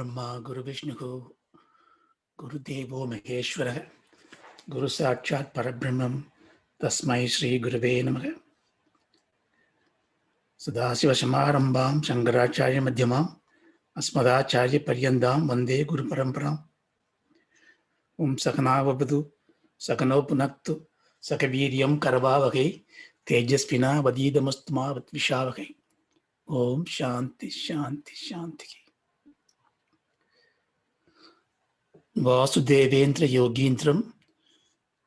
Brahma, Guru Vishnu, Guru Devo Maheshwara, Guru Sakshat Parabrahmam, Tasmai Shri Gurave Namaha. Sadasiva Samarambam, Shankaracharya Madhyamam, Asmadacharya Paryandam, Vande Guru Paramparam. Sakana Vavadu, Sakano Punaktu, Sakaviryam Karavavake, Tejasvina Vadidamastma Vatvishavake. Om Shanti Shanti Shanti. Vasudevendra Yogindram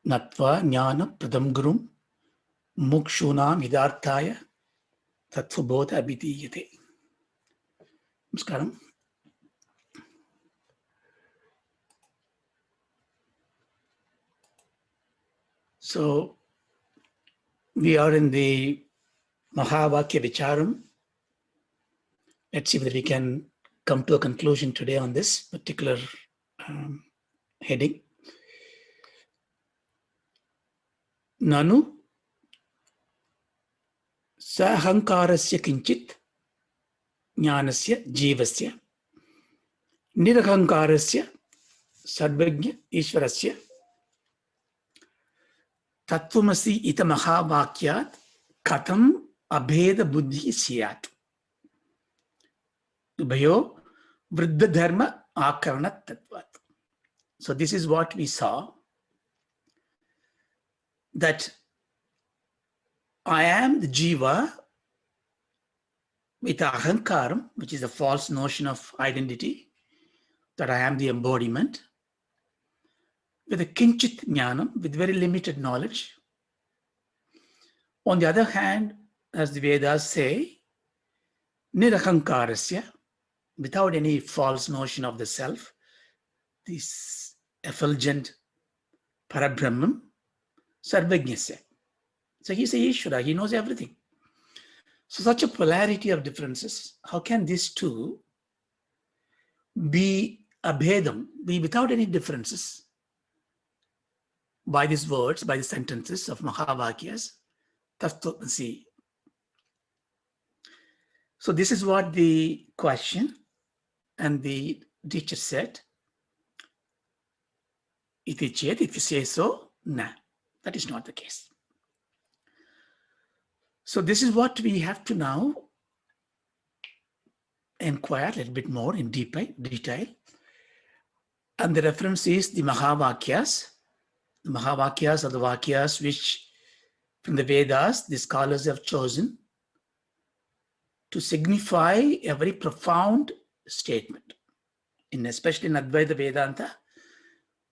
Nattva Jnana Pradam Gurum Mukshunam Hidarthaya Tattva Bodha Abhidiyate. Namaskaram. So, we are in the Maha Vakya Vicharam. Let's see whether we can come to a conclusion today on this particular heading. Nanu sahankarasya kinchit jnanasya jivasya nirahankarasya sarvagya ishvarasya tattvamasi ita maha vakyat katham abheda buddhi siyat ubhayo vriddha dharma akaranat tattvat. So this is what we saw, that I am the jiva with ahankaram, which is a false notion of identity, that I am the embodiment, with a kinchit jnanam, with very limited knowledge. On the other hand, as the Vedas say, nirahankarasya, without any false notion of the self, this effulgent parabrahman, sarvajnasya. So he's a Ishvara, he knows everything. So such a polarity of differences, how can these two be abhedam, be without any differences by these words, by the sentences of Mahavakyas, Tattvamasi. So this is what the question, and the teacher said, iti chet, if you say so, nah, that is not the case. So this is what we have to now inquire a little bit more in detail. And the reference is the Mahavakyas. The Mahavakyas are the Vakyas which from the Vedas the scholars have chosen to signify a very profound statement. Especially in Advaita Vedanta,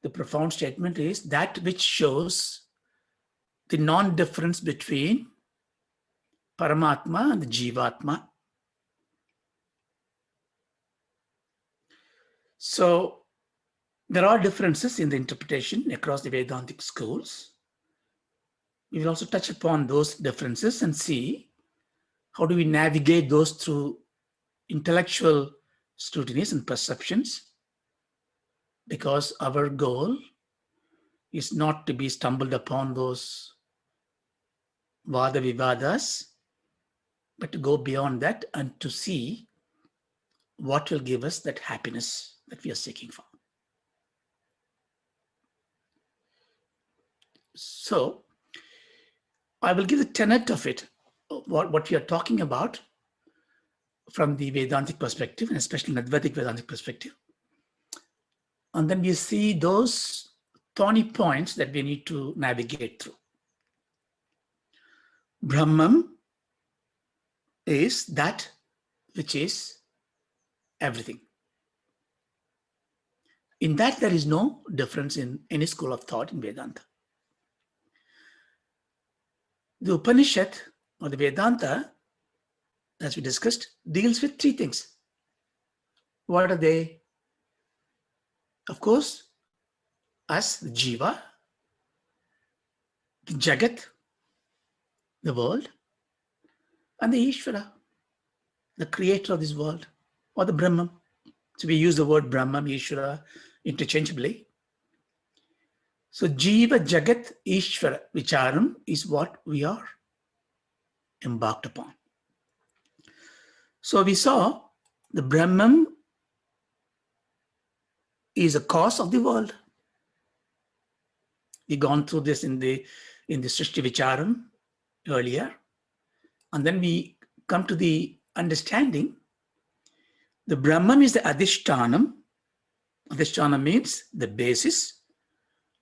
the profound statement is that which shows the non-difference between Paramatma and the Jivatma. So there are differences in the interpretation across the Vedantic schools. We will also touch upon those differences and see how do we navigate those through intellectual scrutinies and perceptions, because our goal is not to be stumbled upon those vada vivadas, but to go beyond that and to see what will give us that happiness that we are seeking for. So I will give the tenet of it, what we are talking about from the Vedantic perspective, and especially Advaitic Vedantic perspective. And then we see those thorny points that we need to navigate through. Brahman is that which is everything. In that, there is no difference in any school of thought in Vedanta. The Upanishad or the Vedanta, as we discussed, deals with three things. What are they? Of course, us, the Jiva, the Jagat, the world, and the Ishvara, the creator of this world, or the Brahman. So we use the word Brahman, Ishvara interchangeably. So Jiva, Jagat, Ishvara, Vicharam is what we are embarked upon. So we saw the Brahman is a cause of the world. We've gone through this in the Srishti Vicharam earlier. And then we come to the understanding the Brahman is the Adhishtanam. Adhishtanam means the basis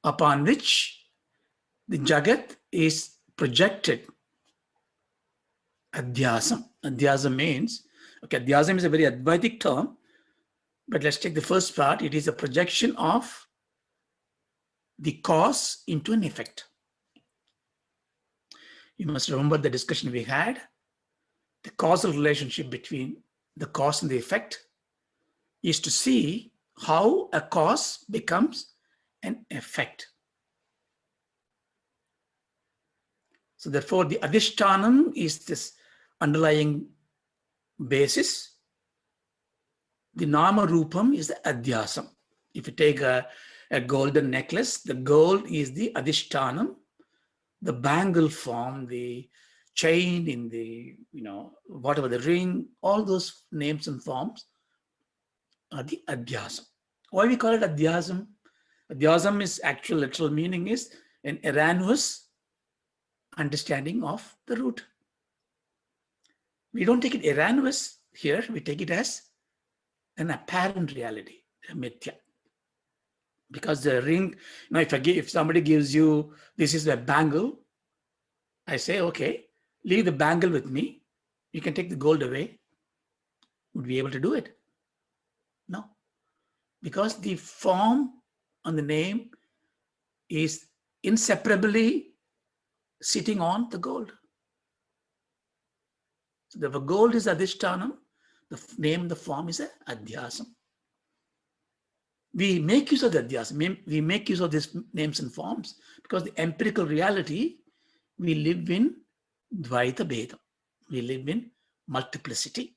upon which the Jagat is projected. Adhyasam. Adhyasam means, okay, Adhyasam is a very Advaitic term, but let's take the first part. It is a projection of the cause into an effect. You must remember the discussion we had. The causal relationship between the cause and the effect is to see how a cause becomes an effect. So therefore, the Adhishtanam is this underlying basis. The Nama Rupam is the Adhyasam. If you take a golden necklace, the gold is the Adhishtanam. The bangle form, the chain in the, whatever, the ring, all those names and forms are the Adhyasam. Why we call it Adhyasam? Adhyasam is actual literal meaning is an erroneous understanding of the root. We don't take it erroneous here, we take it as an apparent reality, a mithya. Because the ring, if somebody gives you, this is a bangle, I say, okay, leave the bangle with me. You can take the gold away. Would we be able to do it? No. Because the form on the name is inseparably sitting on the gold. So the gold is Adhishtanam, the name, the form is Adhyasam. We make use of the Adhyasam, we make use of these names and forms because the empirical reality, we live in Dvaita Bheda. We live in multiplicity.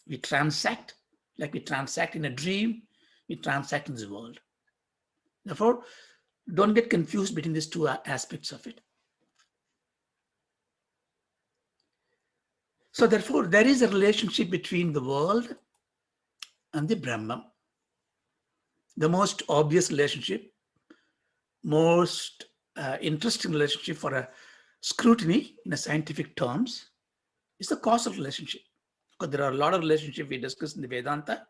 We transact, like we transact in a dream, we transact in this world. Therefore, don't get confused between these two aspects of it. So therefore, there is a relationship between the world and the Brahman. The most obvious relationship, most interesting relationship for a scrutiny in a scientific terms is the causal relationship. Because there are a lot of relationships we discussed in the Vedanta.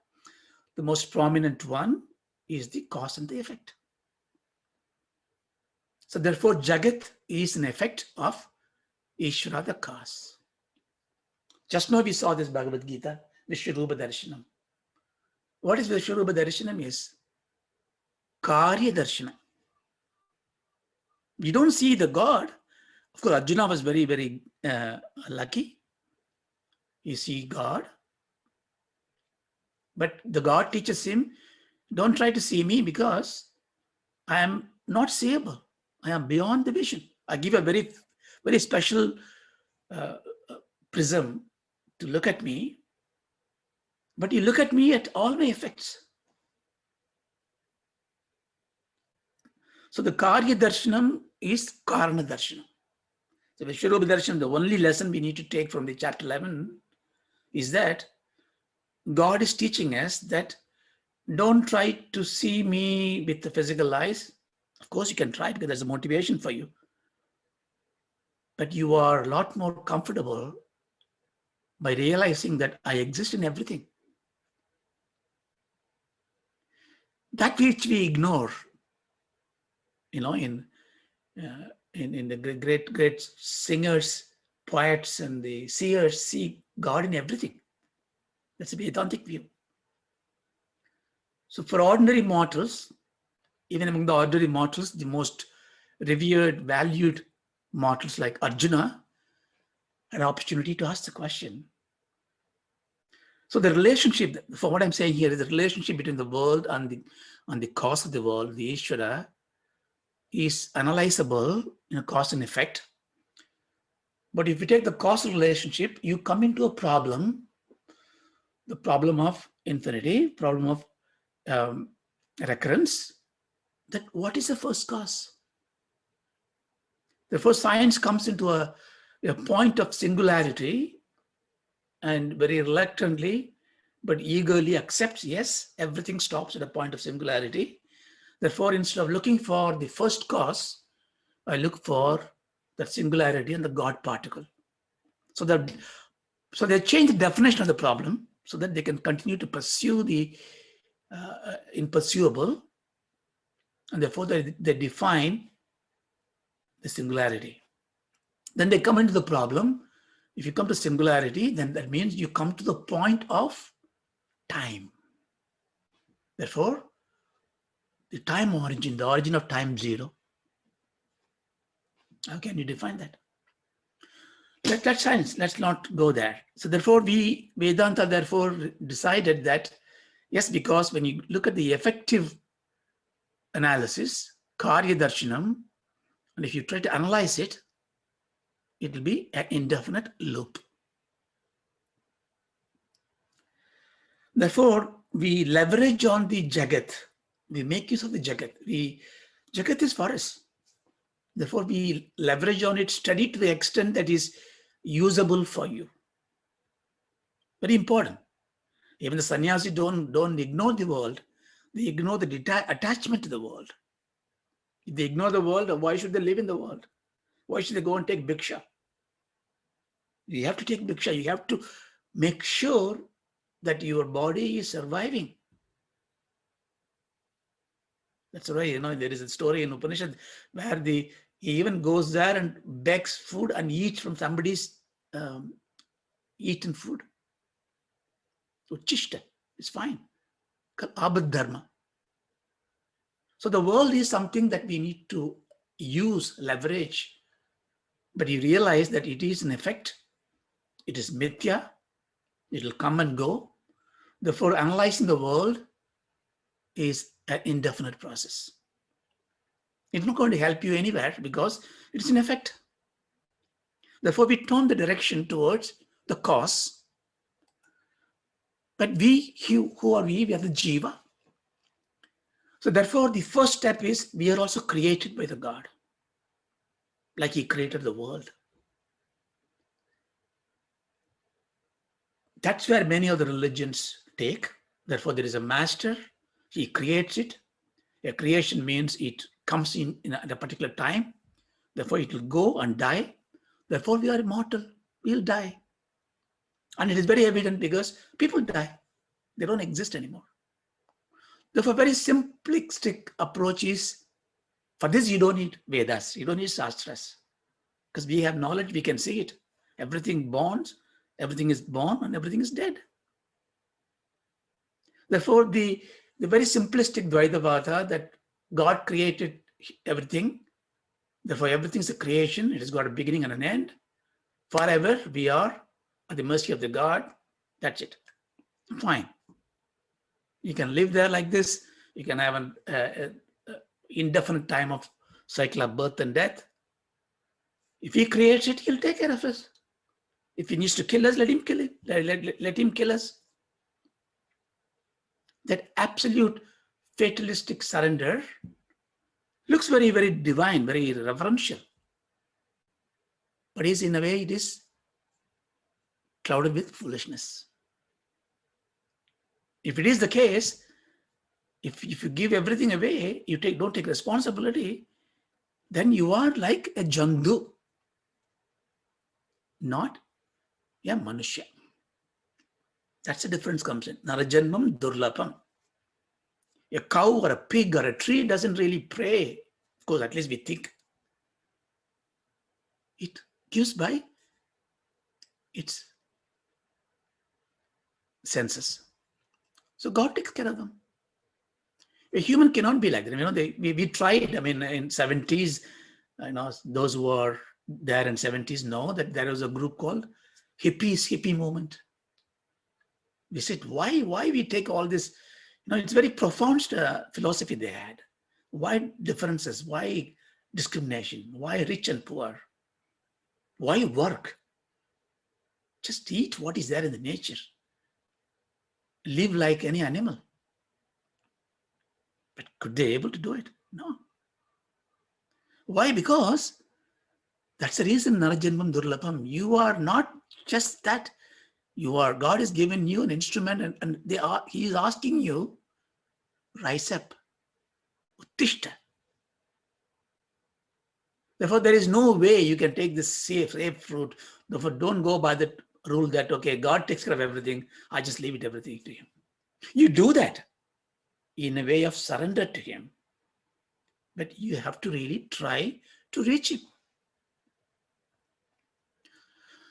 The most prominent one is the cause and the effect. So therefore, Jagat is an effect of Ishvara, the cause. Just now we saw this Bhagavad Gita, Vishwarupa Darshanam. What is Vishwarupa Darshanam is Karya Darshanam. You don't see the God. Of course, Arjuna was very, very lucky. You see God. But the God teaches him, don't try to see me because I am not seeable. I am beyond the vision. I give a very, very special prism to look at me, but you look at me at all my effects. So the Karya Darshanam is Karana Darshanam. So Vishwarupa Darshanam, the only lesson we need to take from the chapter 11 is that God is teaching us that don't try to see me with the physical eyes. Of course, you can try because there's a motivation for you. But you are a lot more comfortable by realizing that I exist in everything. That which we ignore, in the great singers, poets, and the seers see God in everything. That's a Vedantic view. So for ordinary mortals, even among the ordinary mortals, the most revered, valued mortals like Arjuna had an opportunity to ask the question. So the relationship, for what I'm saying here, is the relationship between the world and the cause of the world, the Ishvara, is analyzable in a cause and effect. But if you take the causal relationship, you come into a problem, the problem of infinity, problem of recurrence, that what is the first cause? Therefore, science comes into a point of singularity and very reluctantly but eagerly accepts, yes, everything stops at a point of singularity. Therefore, instead of looking for the first cause, I look for that singularity and the God particle. So they change the definition of the problem so that they can continue to pursue the impursuable, and therefore they define the singularity. Then they come into the problem. If you come to singularity, then that means you come to the point of time. Therefore, the time origin, the origin of time zero. How can you define that? That's science. Let's not go there. So therefore, Vedanta therefore decided that, yes, because when you look at the effective analysis, Karya Darshanam, and if you try to analyze it, it will be an indefinite loop. Therefore, we leverage on the Jagat. We make use of the Jagat. Jagat is for us. Therefore, we leverage on it, study to the extent that is usable for you. Very important. Even the sannyasi don't ignore the world. They ignore the attachment to the world. If they ignore the world, why should they live in the world? Why should they go and take bhiksha? You have to take bhiksha. You have to make sure that your body is surviving. That's why, there is a story in Upanishad where he even goes there and begs food and eats from somebody's eaten food. So chishta is fine. Abad dharma. So the world is something that we need to use, leverage. But you realize that it is an effect. It is mithya. It will come and go. Therefore, analyzing the world is an indefinite process. It's not going to help you anywhere because it's an effect. Therefore, we turn the direction towards the cause. But who are we? We are the jiva. So therefore, the first step is we are also created by the God, like he created the world. That's where many of the religions take. Therefore, there is a master. He creates it. A creation means it comes in at a particular time. Therefore, it will go and die. Therefore, we are immortal. We'll die. And it is very evident because people die. They don't exist anymore. Therefore, very simplistic approach is, for this you don't need Vedas. You don't need Shastras. Because we have knowledge, we can see it. Everything is born and everything is dead. Therefore, the very simplistic Dvaitavada that God created everything. Therefore, everything is a creation. It has got a beginning and an end. Forever, we are at the mercy of the God. That's it. Fine. You can live there like this. You can have an indefinite time of cycle of birth and death. If he creates it, he'll take care of us. If he needs to kill us, let him kill it. Let him kill us. That absolute fatalistic surrender looks very, very divine, very reverential. But in a way, it is clouded with foolishness. If it is the case, if you give everything away, you don't take responsibility, then you are like a jandu, not a manushya. That's the difference comes in. Narajanmam durlapam. A cow or a pig or a tree doesn't really pray. Of course, at least we think. It gives by its senses. So God takes care of them. A human cannot be like that. We tried, in 70s, those who are there in 70s know that there was a group called hippie movement. We said, why we take all this? It's very profound philosophy they had. Why differences? Why discrimination? Why rich and poor? Why work? Just eat what is there in the nature. Live like any animal. But could they able to do it? No. Why? Because that's the reason Narajanmam Durlapam. You are not just that God has given you an instrument, and he is asking you, rise up, uttishta. Therefore, there is no way you can take this safe fruit. Therefore, don't go by the rule that, okay, God takes care of everything, I just leave it everything to him. You do that in a way of surrender to him, but you have to really try to reach him.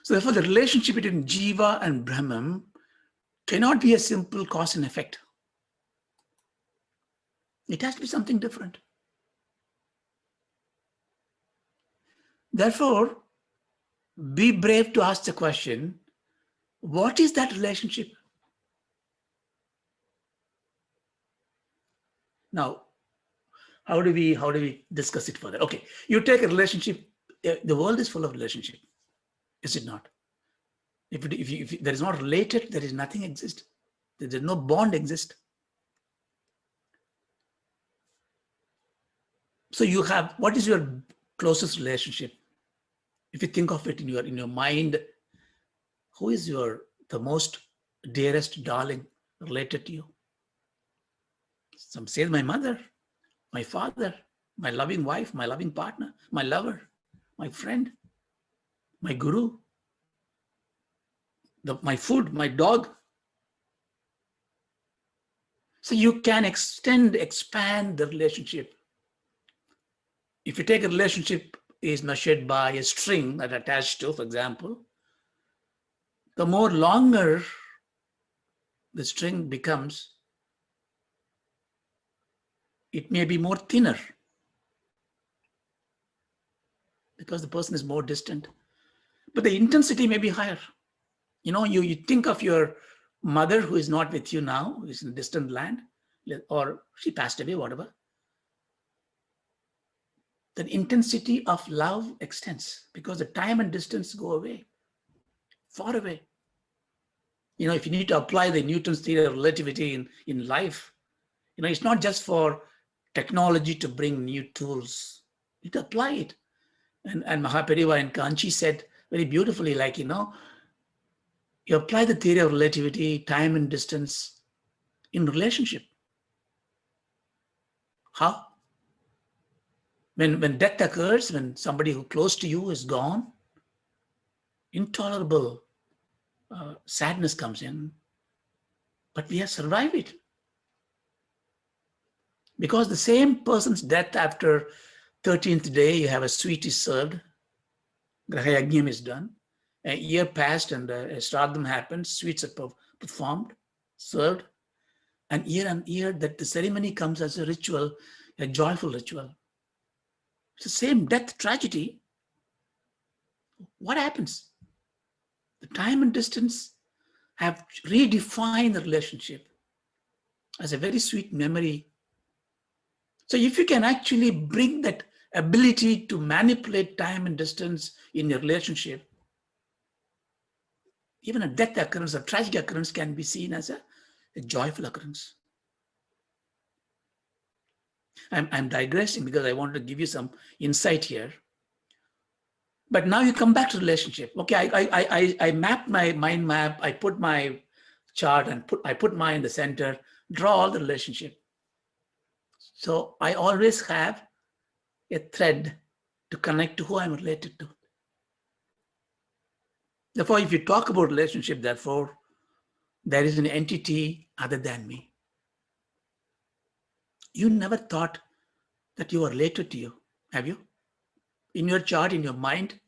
So therefore, the relationship between Jiva and Brahman cannot be a simple cause and effect. It has to be something different. Therefore, be brave to ask the question, what is that relationship? Now, how do we discuss it further? Okay, you take a relationship. The world is full of relationship, is it not? If there is not related, there is nothing exist. There is no bond exist. So you have, what is your closest relationship? If you think of it in your mind, who is the most dearest darling related to you? Some say my mother, my father, my loving wife, my loving partner, my lover, my friend, my guru, my food, my dog. So you can expand the relationship. If you take a relationship is measured by a string that attached to, for example, the more longer the string becomes, it may be more thinner because the person is more distant, but the intensity may be higher. You think of your mother who is not with you now, who is in a distant land, or she passed away, whatever. The intensity of love extends because the time and distance go away, far away. If you need to apply the Newton's theory of relativity in life, it's not just for technology to bring new tools. You need to apply it. And Mahapariva in Kanchi said very beautifully, you apply the theory of relativity, time and distance in relationship. How? When death occurs, when somebody who close to you is gone, intolerable sadness comes in, but we have survived it. Because the same person's death after 13th day, you have a sweet is served, Graha Yajnam is done, a year passed and a Shraddham happened, sweets are performed, served, and year that the ceremony comes as a ritual, a joyful ritual. It's the same death tragedy. What happens? The time and distance have redefined the relationship as a very sweet memory. So if you can actually bring that ability to manipulate time and distance in your relationship, even a death occurrence, a tragic occurrence can be seen as a joyful occurrence. I'm digressing because I wanted to give you some insight here. But now you come back to relationship. Okay, I mapped my mind map, I put my chart and I put mine in the center, draw all the relationship. So I always have a thread to connect to who I'm related to. Therefore, if you talk about relationship, therefore, there is an entity other than me. You never thought that you are related to you, have you? In your chart, in your mind,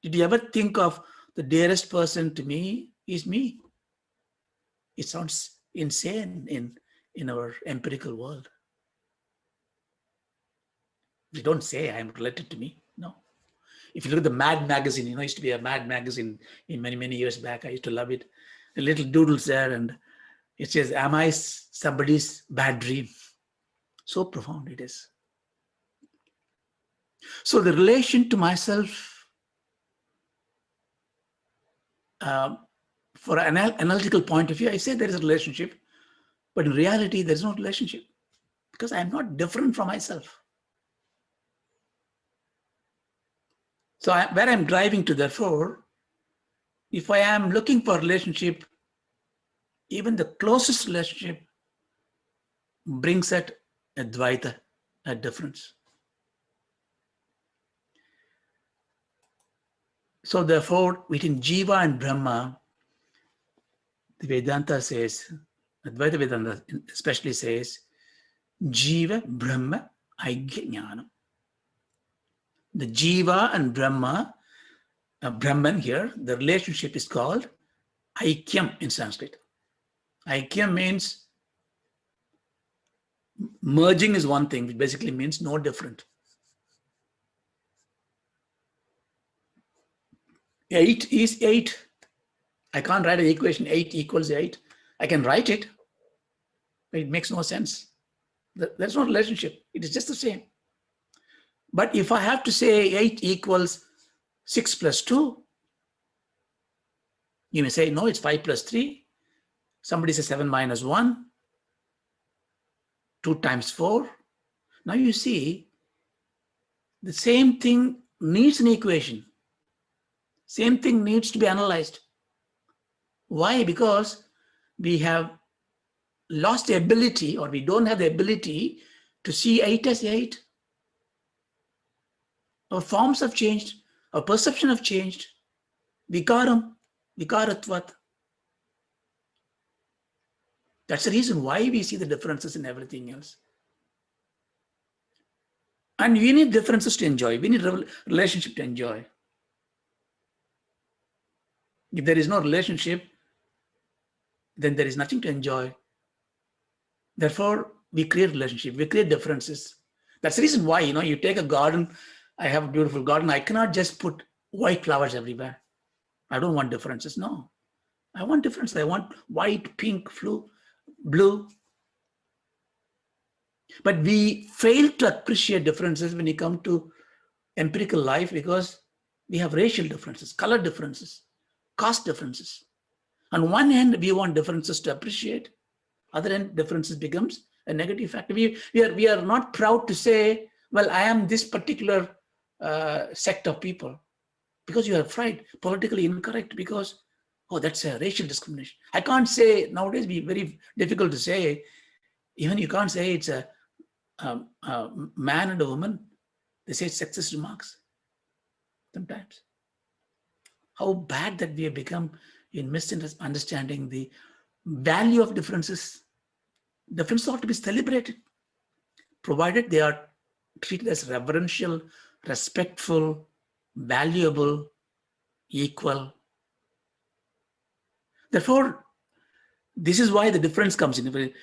did you ever think of the dearest person to me is me? It sounds insane in our empirical world. We don't say I am related to me. No. If you look at the Mad magazine, it used to be a Mad magazine in many, many years back. I used to love it. The little doodles there, and it says, am I somebody's bad dream? So profound it is. So the relation to myself, for an analytical point of view, I say there is a relationship, but in reality, there is no relationship because I am not different from myself. So where I'm driving to, therefore, if I am looking for a relationship, even the closest relationship brings at Advaita, a difference. So therefore, between Jiva and Brahma, the Vedanta says, Advaita Vedanta especially says, Jiva Brahma Aigya Jnanam. The Jiva and Brahma, Brahman here, the relationship is called Aikyam in Sanskrit. Aikyam means merging is one thing, which basically means no different. 8 is 8. I can't write an equation 8 equals 8. I can write it, but it makes no sense. That's not a relationship. It is just the same. But if I have to say 8 equals 6 plus 2, you may say, no, it's 5 plus 3. Somebody says 7 minus 1, 2 times 4. Now you see, the same thing needs an equation. Same thing needs to be analyzed. Why? Because we have lost the ability, or we don't have the ability to see 8 as 8. Our forms have changed, our perception have changed. Vikaram, vikaratvat. That's the reason why we see the differences in everything else. And we need differences to enjoy. We need relationship to enjoy. If there is no relationship, then there is nothing to enjoy. Therefore, we create relationship, we create differences. That's the reason why, you take a garden. I have a beautiful garden. I cannot just put white flowers everywhere. I don't want differences. No, I want differences. I want white, pink, blue. But we fail to appreciate differences when you come to empirical life, because we have racial differences, color differences, caste differences. On one hand, we want differences to appreciate. Other hand, differences becomes a negative factor. We are not proud to say, well, I am this particular sect of people, because you are afraid, politically incorrect, because, oh, that's a racial discrimination. I can't say, nowadays, be very difficult to say. Even you can't say it's a man and a woman. They say sexist remarks sometimes. How bad that we have become in misunderstanding the value of differences. Differences ought to be celebrated, provided they are treated as reverential, respectful, valuable, equal. Therefore, this is why the difference comes in.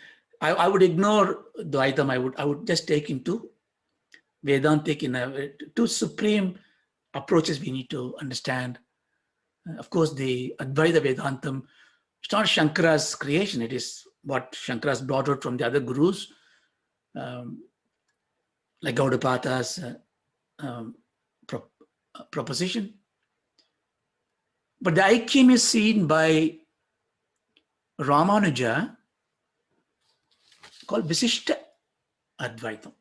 I would ignore Dvaitam. I would just take into Vedantic two supreme approaches we need to understand. Of course, the Advaita Vedantam, it's not Shankara's creation. It is what Shankara's brought out from the other gurus, like Gaudapada's proposition. But the Aikyam is seen by Ramanuja called Visishta Advaitam.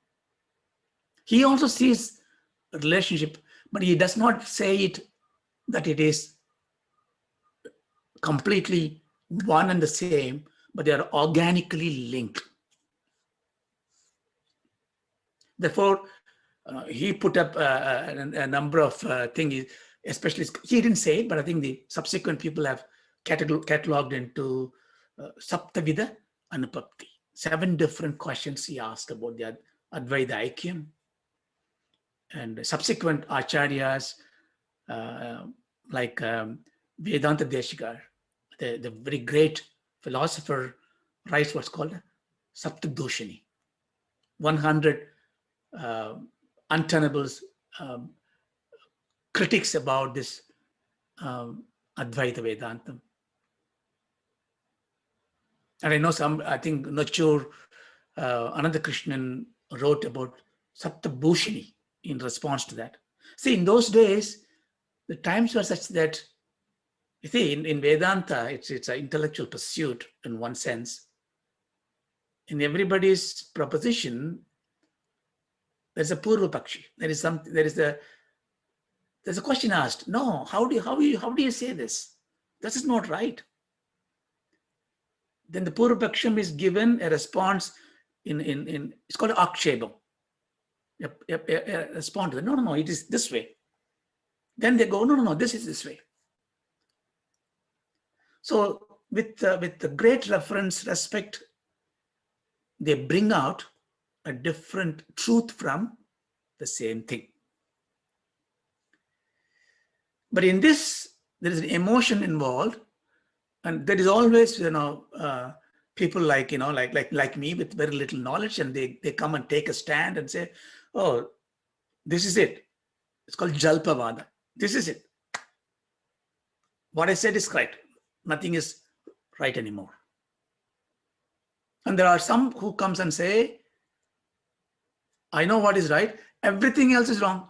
He also sees a relationship, but he does not say it that it is completely one and the same, but they are organically linked. Therefore, he put up a number of things, especially, he didn't say it, but I think the subsequent people have cataloged into Saptavida Anupapti. 7 different questions he asked about the Advaita Aikyam. And subsequent acharyas, like Vedanta Deshikar, the very great philosopher, writes what's called Saptadoshini, 100 untenable critics about this Advaita Vedantam. And I know I think Nachur, Ananda Krishnan wrote about Saptabhushini in response to that. See, in those days, the times were such that, you see, in Vedanta, it's an intellectual pursuit in one sense. In everybody's proposition, there's a Purva Pakshi. There's a question asked. No, how do you say this? This is not right. Then the Purvapaksham is given a response in it's called Akshebam. Respond to that. No, it is this way. Then they go, no, this is this way. So with the great reference, respect, they bring out a different truth from the same thing. But in this, there is an emotion involved, and there is always, people like, like me with very little knowledge, and they come and take a stand and say, oh, this is it. It's called Jalpavada. This is it. What I said is right. Nothing is right anymore. And there are some who comes and say, I know what is right. Everything else is wrong.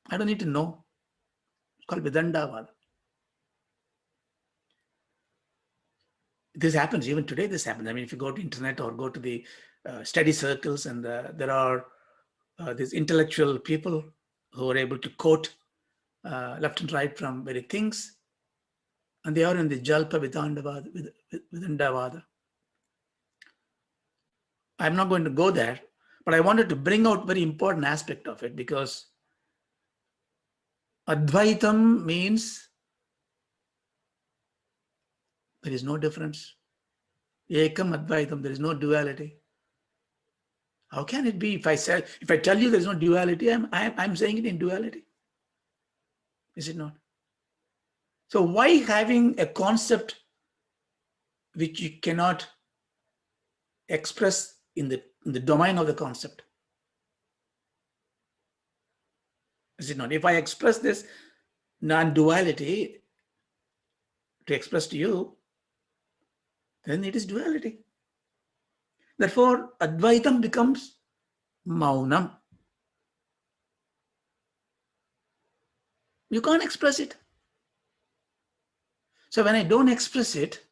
I don't need to know. It's called Vedanta. This happens even today. This happens. I mean, if you go to internet or go to the study circles, and there are these intellectual people who are able to quote left and right from very things, and they are in the Jalpa Vedantavada. I'm not going to go there, but I wanted to bring out very important aspect of it, because Advaitam means there is no difference. Ekam Advaitam, there is no duality. How can it be? If I tell you there is no duality, I'm saying it in duality. Is it not? So why having a concept which you cannot express in the domain of the concept? Is it not? If I express this non-duality to express to you, then it is duality. Therefore, Advaitam becomes Maunam. You can't express it. So when I don't express it,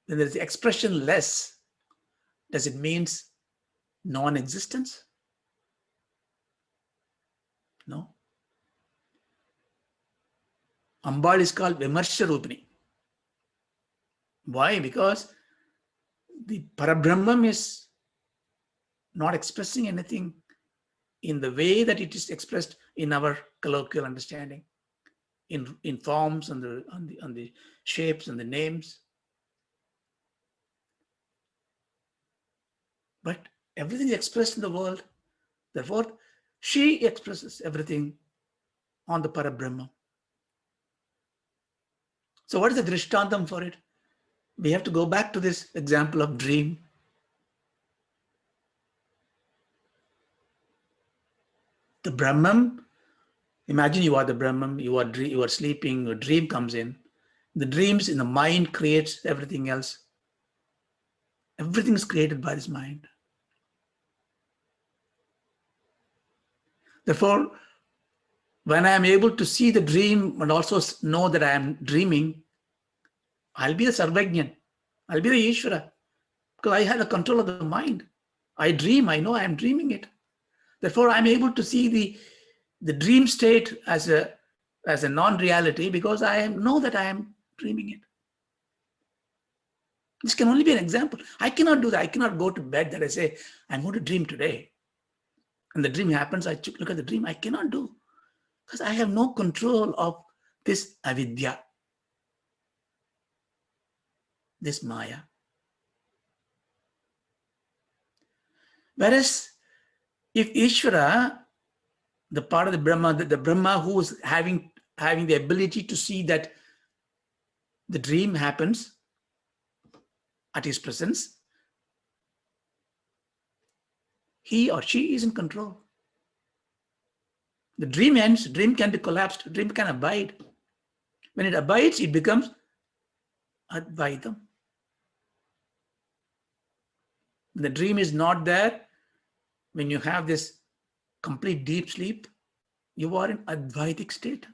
then there's expression less. Does it mean non-existence? No. Ambal is called Vimarsha Rupini. Why? Because the Parabrahman is not expressing anything in the way that it is expressed in our colloquial understanding, in forms and the shapes and the names. But everything is expressed in the world. Therefore, she expresses everything on the Parabrahma. So what is the Drishtantam for it? We have to go back to this example of dream. The Brahman, imagine you are the Brahman, you are sleeping, a dream comes in. The dreams in the mind creates everything else. Everything is created by this mind. Therefore, when I am able to see the dream and also know that I am dreaming, I'll be the Sarvajnan. I'll be the Ishvara, because I have the control of the mind. I dream, I know I am dreaming it. Therefore, I'm able to see the dream state as a non-reality, because I know that I am dreaming it. This can only be an example. I cannot do that. I cannot go to bed that I say, I'm going to dream today. And the dream happens, I look at the dream. I cannot do, because I have no control of this avidya, this maya. Whereas if Ishvara, the part of the Brahma who is having the ability to see that the dream happens at his presence, he or she is in control. The dream ends, dream can be collapsed, dream can abide. When it abides, it becomes Advaitam. When the dream is not there, when you have this complete deep sleep, you are in Advaitic state.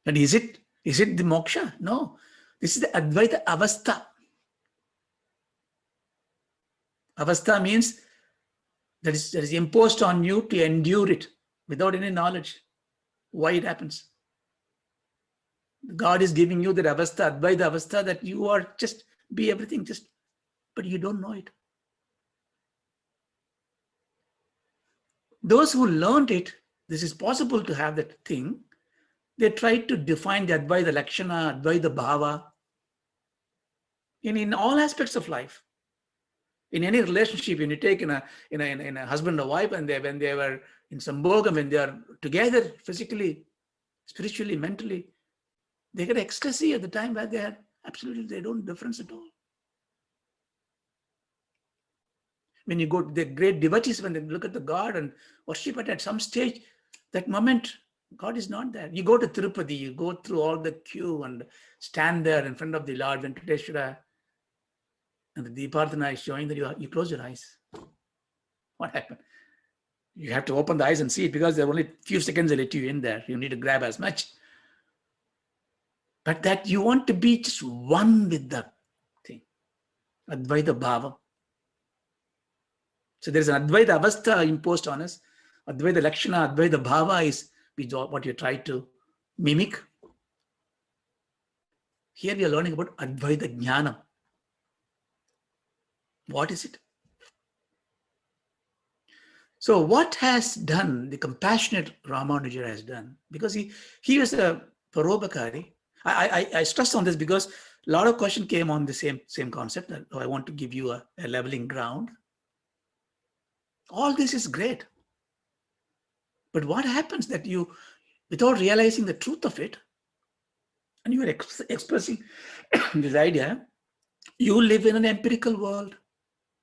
And is it the moksha? No. This is the Advaita Avastha. Avastha means that is imposed on you to endure it without any knowledge why it happens. God is giving you that avastha, advaita avastha, that you are just be everything, but you don't know it. Those who learned it, this is possible to have that thing, they try to define the advaita lakshana, advaita bhava in all aspects of life. In any relationship, when you take in a husband or wife, and when they were in sambhogam, when they are together physically, spiritually, mentally, they get ecstasy at the time where they don't difference at all. When you go to the great devotees, when they look at the God and worship it, at some stage, that moment, God is not there. You go to Tirupati, you go through all the queue and stand there in front of the Lord Venkateshwara, and the Deeparthana is showing that you close your eyes. What happened? You have to open the eyes and see it, because there are only a few seconds they let you in there. You need to grab as much. But that you want to be just one with the thing. Advaita Bhava. So there's an Advaita Avastha imposed on us. Advaita Lakshana, Advaita Bhava is what you try to mimic. Here we are learning about Advaita Jnana. What is it? So what has done, the compassionate Ramanuja has done, because he was a parobakari. I stress on this because a lot of questions came on the same concept. I want to give you a leveling ground. All this is great. But what happens that you, without realizing the truth of it, and you are expressing this idea, you live in an empirical world.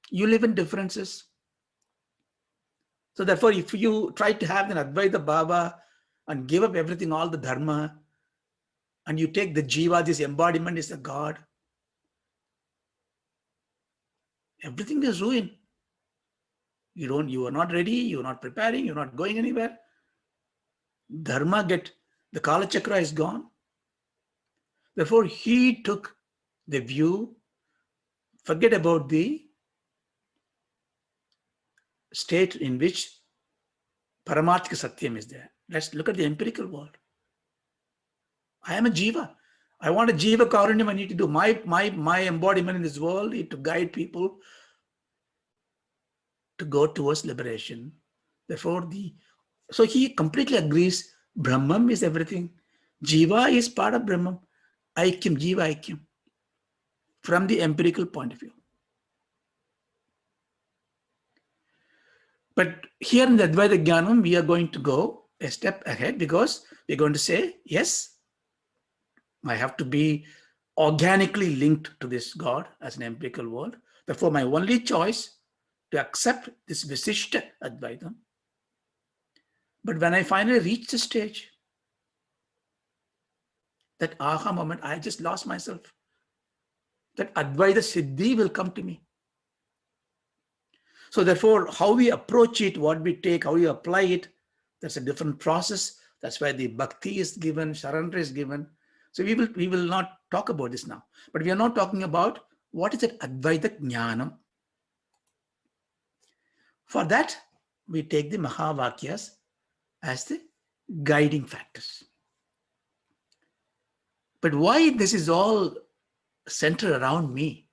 You live in differences. So therefore, if you try to have an Advaita Bhava and give up everything, all the dharma, and you take the jiva, this embodiment is the God, everything is ruined. You are not ready, you are not preparing, you're not going anywhere. Dharma the Kala Chakra is gone. Therefore, he took the view, forget about the state in which Paramarthika Satyam is there. Let's look at the empirical world. I am a jiva. I want a jiva karunyam. I need to do my embodiment in this world to guide people to go towards liberation. Therefore, so he completely agrees. Brahman is everything. Jiva is part of Brahman. Aikyam, jiva aikyam. From the empirical point of view. But here in the Advaita Jnanam, we are going to go a step ahead, because we're going to say, yes, I have to be organically linked to this God as an empirical world. Therefore, my only choice to accept this Visishta Advaitam. But when I finally reach the stage, that aha moment, I just lost myself. That Advaita Siddhi will come to me. So therefore, how we approach it, what we take, how we apply it, that's a different process. That's why the bhakti is given, surrender is given. So we will not talk about this now. But we are not talking about what is it Advaita Jnanam. For that, we take the Maha Vakyas as the guiding factors. But why this is all centered around me?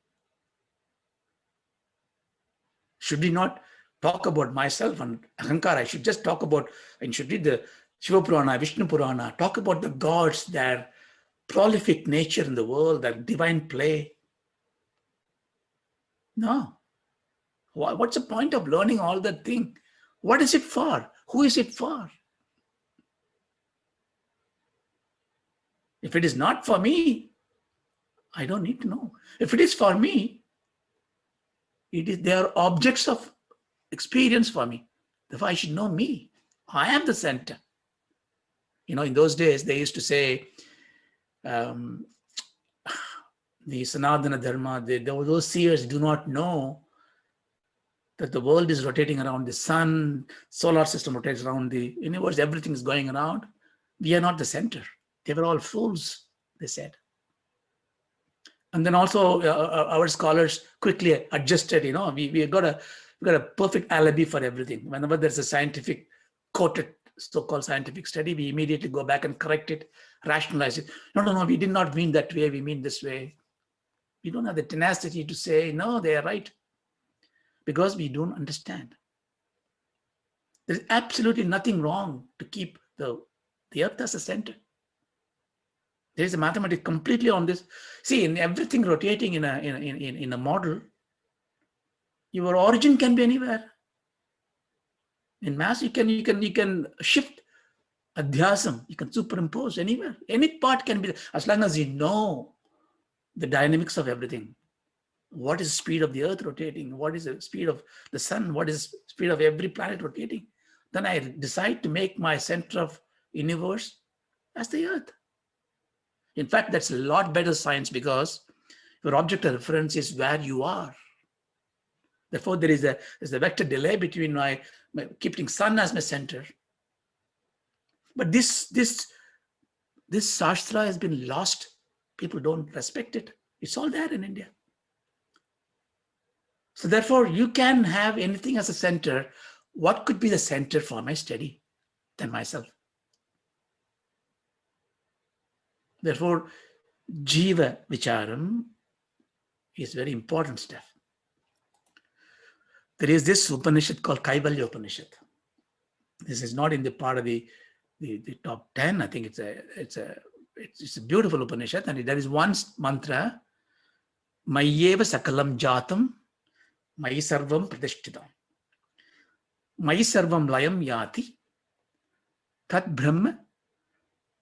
Should we not talk about myself and Ahankara? I should just talk about, and should read the Shiva Purana, Vishnu Purana, talk about the gods, their prolific nature in the world, their divine play. No. What's the point of learning all that thing? What is it for? Who is it for? If it is not for me, I don't need to know. If it is for me, they are objects of experience for me. Therefore, I should know me. I am the center. In those days, they used to say, the Sanatana Dharma, those seers do not know that the world is rotating around the sun, solar system rotates around the universe, everything is going around. We are not the center. They were all fools, they said. And then also our scholars quickly adjusted, we got a perfect alibi for everything. Whenever there's a scientific quoted so-called scientific study, we immediately go back and correct it, rationalize it. No, we did not mean that way, we mean this way. We don't have the tenacity to say, no, they are right, because we don't understand. There's absolutely nothing wrong to keep the earth as a center. There is a mathematics completely on this. See, in everything rotating in a model, your origin can be anywhere. In mass, you can shift adhyasam, you can superimpose anywhere. Any part can be, as long as you know the dynamics of everything. What is the speed of the earth rotating? What is the speed of the sun? What is the speed of every planet rotating? Then I decide to make my center of universe as the earth. In fact, that's a lot better science, because your object of reference is where you are. Therefore, there's a vector delay between my keeping sun as my center. But this Shastra has been lost. People don't respect it. It's all there in India. So therefore, you can have anything as a center. What could be the center for my study than myself? Therefore, Jiva Vicharam is very important stuff. There is this Upanishad called Kaivalya Upanishad. This is not in the part of the top 10. I think it's a beautiful Upanishad, and there is one mantra, Mayyeva Sakalam Jatam, Mayi Sarvam Pratishtitam, Mayi Sarvam Layam Yati, Tat Brahma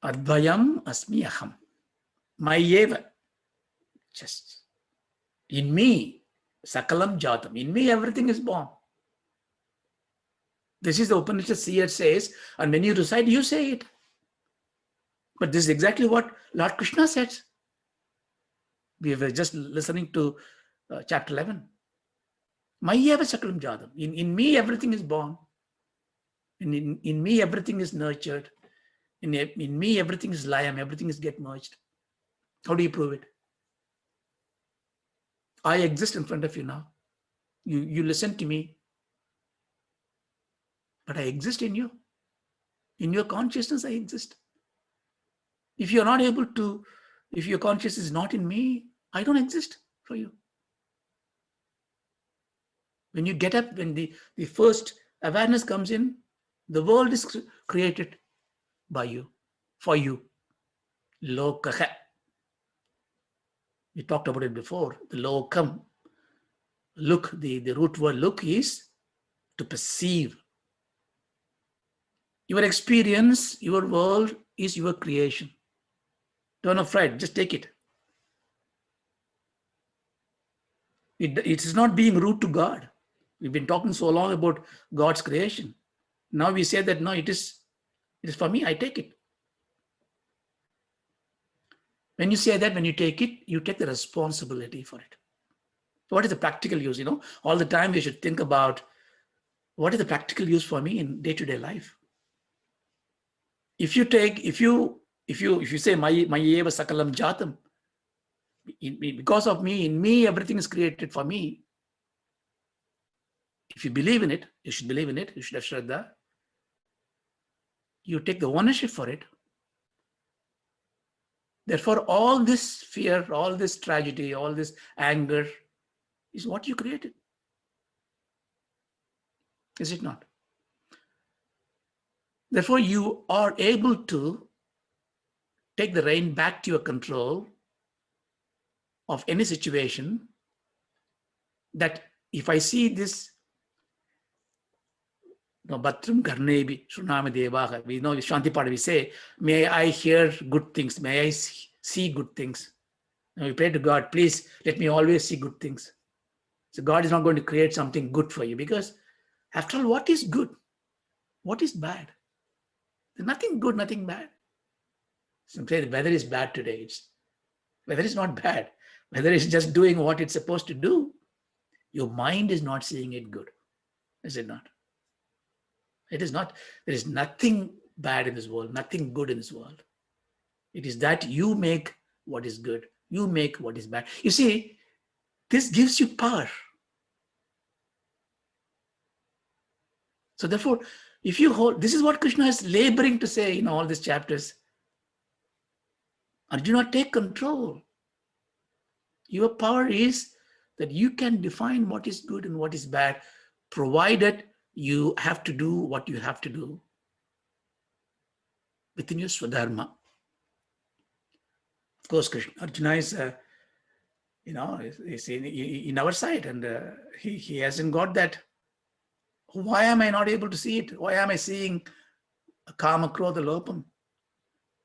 Advayam Asmi Aham. Mayyeva, just in me, Sakalam Jatam, in me everything is born. This is the Upanishad seer says, and when you recite, you say it. But this is exactly what Lord Krishna said. We were just listening to chapter 11. Mayyeva Sakalam Jatam. In me, everything is born. In me, everything is nurtured. In me, everything is layam. Everything is get merged. How do you prove it? I exist in front of you now. You listen to me. But I exist in you. In your consciousness, I exist. If you're not able to, if your consciousness is not in me, I don't exist for you. When you get up, when the first awareness comes in, the world is created by you, for you. Lokaha. We talked about it before. The lokam. Look, the root word look is to perceive. Your experience, your world is your creation. Don't be afraid, just take it. It is not being rude to God. We've been talking so long about God's creation. Now we say that, no, it is for me, I take it. When you say that, when you take it, you take the responsibility for it. What is the practical use? All the time we should think about what is the practical use for me in day-to-day life. If you say Mayyeva Sakalam Jatam, because of me, in me, everything is created for me. If you believe in it, you should believe in it. You should have Shraddha. You take the ownership for it. Therefore, all this fear, all this tragedy, all this anger is what you created. Is it not? Therefore, you are able to take the rein back to your control of any situation, that if I see this, Bhatram Karnebi, Shunami Devaha, we know Shantipada, we say, may I hear good things, may I see good things. And we pray to God, please let me always see good things. So God is not going to create something good for you, because after all, what is good? What is bad? There's nothing good, nothing bad. Some say the weather is bad today. Weather is not bad. Weather is just doing what it's supposed to do. Your mind is not seeing it good. Is it not? It is not. There is nothing bad in this world, nothing good in this world. It is that you make what is good. You make what is bad. You see, this gives you power. So therefore, If you hold, this is what Krishna is laboring to say in all these chapters. Arjuna, take control. Your power is that you can define what is good and what is bad, provided you have to do what you have to do within your Swadharma. Of course, Krishna, Arjuna is, is in our side, and he hasn't got that. Why am I not able to see it? Why am I seeing a kama krodha lopam?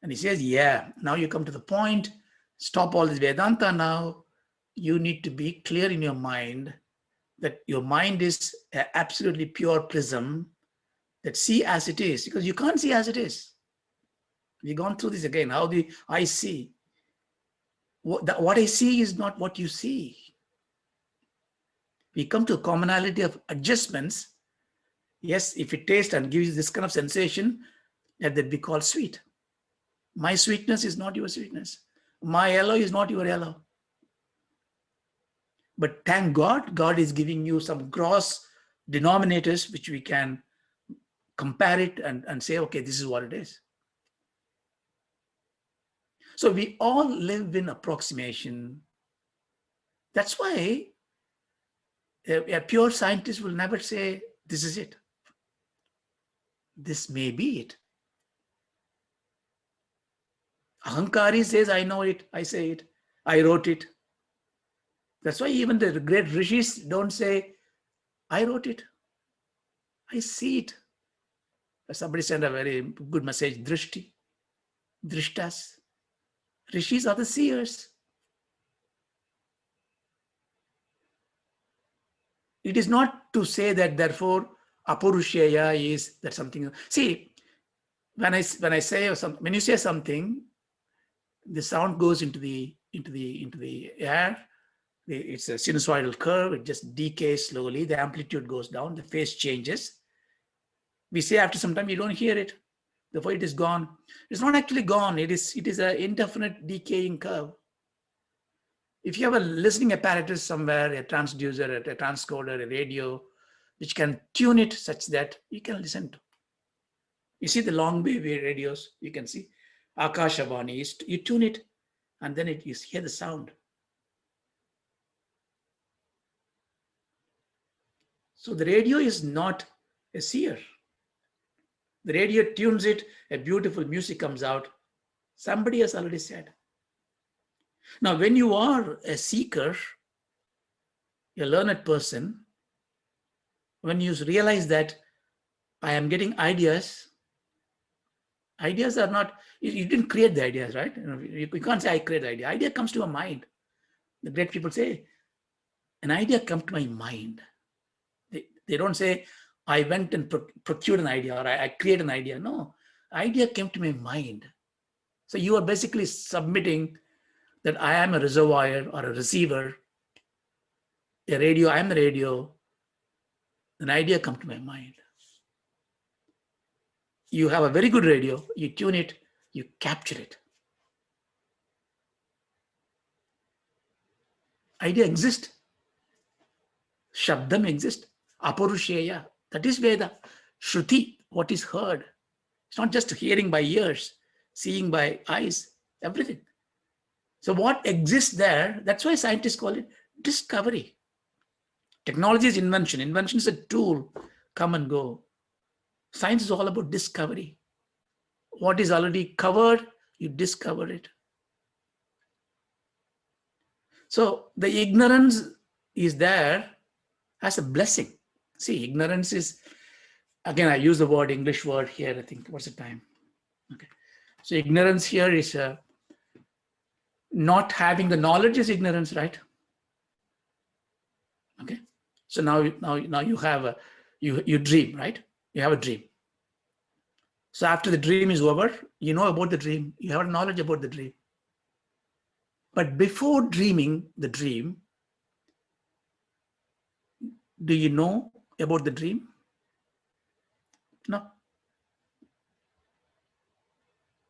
And he says, yeah, now you come to the point, stop all this Vedanta now. You need to be clear in your mind that your mind is an absolutely pure prism that see as it is, because you can't see as it is. We've gone through this again, how the I see. What I see is not what you see. We come to a commonality of adjustments. Yes, if it tastes and gives this kind of sensation, that be called sweet. My sweetness is not your sweetness. My yellow is not your yellow. But thank God, God is giving you some gross denominators which we can compare it and say, okay, this is what it is. So we all live in approximation. That's why a pure scientist will never say, this is it. This may be it. Ahankari says, I know it, I say it, I wrote it. That's why even the great rishis don't say, I wrote it, I see it. Somebody sent a very good message, drishti, drishtas. Rishis are the seers. It is not to say that therefore apurusheya is that something. See, when you say something, the sound goes into the air. It's a sinusoidal curve. It just decays slowly. The amplitude goes down. The phase changes. We say after some time you don't hear it. Therefore, it is gone. It's not actually gone. It is an indefinite decaying curve. If you have a listening apparatus somewhere, a transducer, a transcoder, a radio, which can tune it such that you can listen to. You see the long wave radios, you can see Akashavani, you tune it, and then you hear the sound. So the radio is not a seer. The radio tunes it, a beautiful music comes out. Somebody has already said. Now, when you are a seeker, a learned person, when you realize that I am getting ideas are not, you didn't create the ideas, right? You can't say I create the idea. Idea comes to a mind. The great people say, an idea comes to my mind. They don't say, I went and procured an idea or I created an idea. No, idea came to my mind. So you are basically submitting that I am a reservoir or a receiver, a radio, I am the radio. An idea comes to my mind. You have a very good radio, you tune it, you capture it. Idea exists. Shabdam exists. Apurusheya, that is Veda. Shruti, what is heard. It's not just hearing by ears, seeing by eyes, everything. So what exists there, that's why scientists call it discovery. Technology is invention. Invention is a tool, come and go. Science is all about discovery. What is already covered, you discover it. So the ignorance is there as a blessing. See, ignorance is, again, I use the word, English word here, I think, what's the time? Okay. So ignorance here is not having the knowledge is ignorance, right? Okay. So now you have you dream, right? You have a dream. So after the dream is over, you know about the dream, you have knowledge about the dream. But before dreaming the dream, do you know about the dream? No.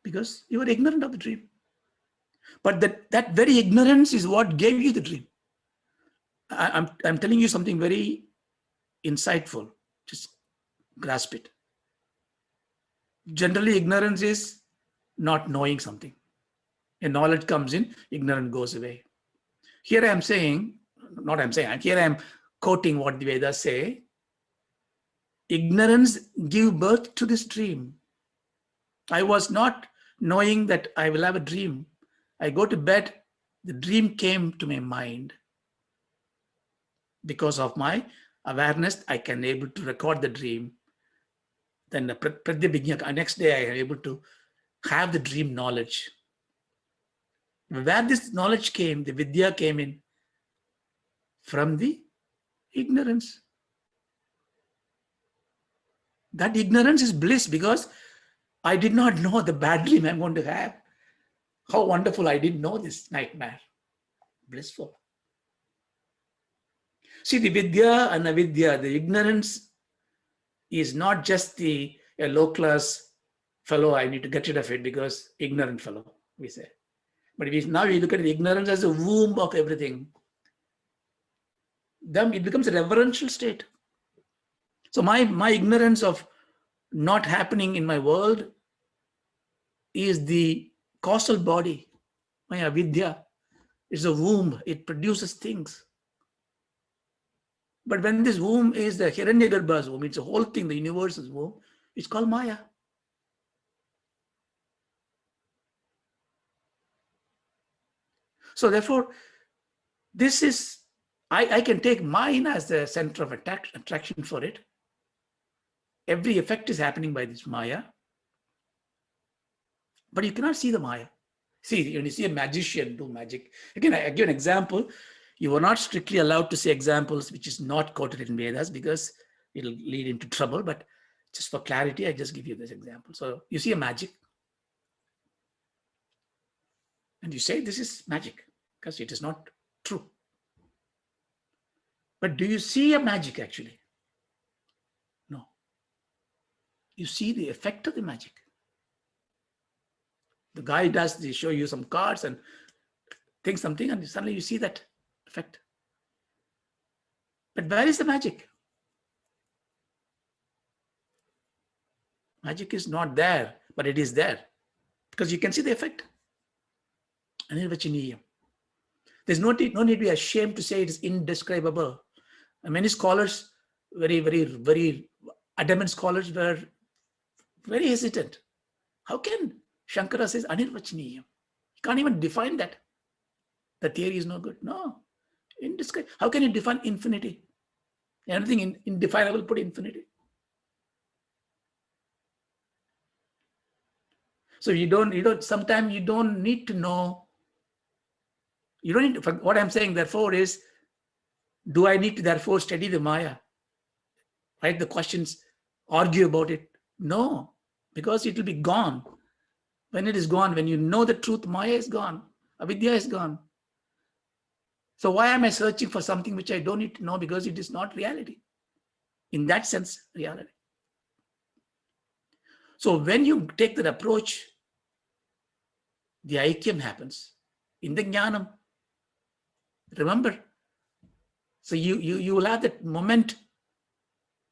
Because you were ignorant of the dream. But that very ignorance is what gave you the dream. I'm telling you something very insightful. Just grasp it. Generally, ignorance is not knowing something. A knowledge comes in, ignorance goes away. Here I am saying, not I'm saying, here I am quoting what the Vedas say. Ignorance give birth to this dream. I was not knowing that I will have a dream. I go to bed, the dream came to my mind. Because of my awareness, I can able to record the dream. Then the next day I am able to have the dream knowledge. Where this knowledge came, the Vidya came in from the ignorance. That ignorance is bliss because I did not know the bad dream I'm going to have. How wonderful, I didn't know this nightmare. Blissful. See, the Vidya and Avidya, the ignorance is not just a low class fellow, I need to get rid of it because ignorant fellow, we say. But now we look at the ignorance as a womb of everything. Then it becomes a reverential state. So my ignorance of not happening in my world is the causal body. My avidya is a womb. It produces things. But when this womb is the Hiranyagarbha's womb, it's a whole thing, the universe's womb, it's called Maya. So therefore, this is, I can take mine as the center of attraction for it. Every effect is happening by this Maya. But you cannot see the Maya. See, when you see a magician do magic, again, I give an example. You are not strictly allowed to say examples which is not quoted in Vedas because it'll lead into trouble. But just for clarity, I just give you this example. So you see a magic and you say this is magic because it is not true. But do you see a magic actually? No. You see the effect of the magic. The guy does, they show you some cards and think something and suddenly you see that effect. But where is the magic? Magic is not there, but it is there because you can see the effect. Anirvachaniyam. There's no need to be ashamed to say it is indescribable. And many scholars, very adamant scholars, were very hesitant. How can Shankara says Anirvachaniyam? You can't even define that. The theory is no good. No, indescribable. How can you define infinity? Anything indefinable, put infinity. So sometimes you don't need to know. You don't need to, what I'm saying, therefore, is, do I need to therefore study the Maya? Write the questions, argue about it? No, because it will be gone. When it is gone, when you know the truth, Maya is gone. Avidya is gone. So why am I searching for something which I don't need to know because it is not reality? In that sense, reality. So when you take that approach, the aikyam happens. In the jnanam, remember, so you will have that moment.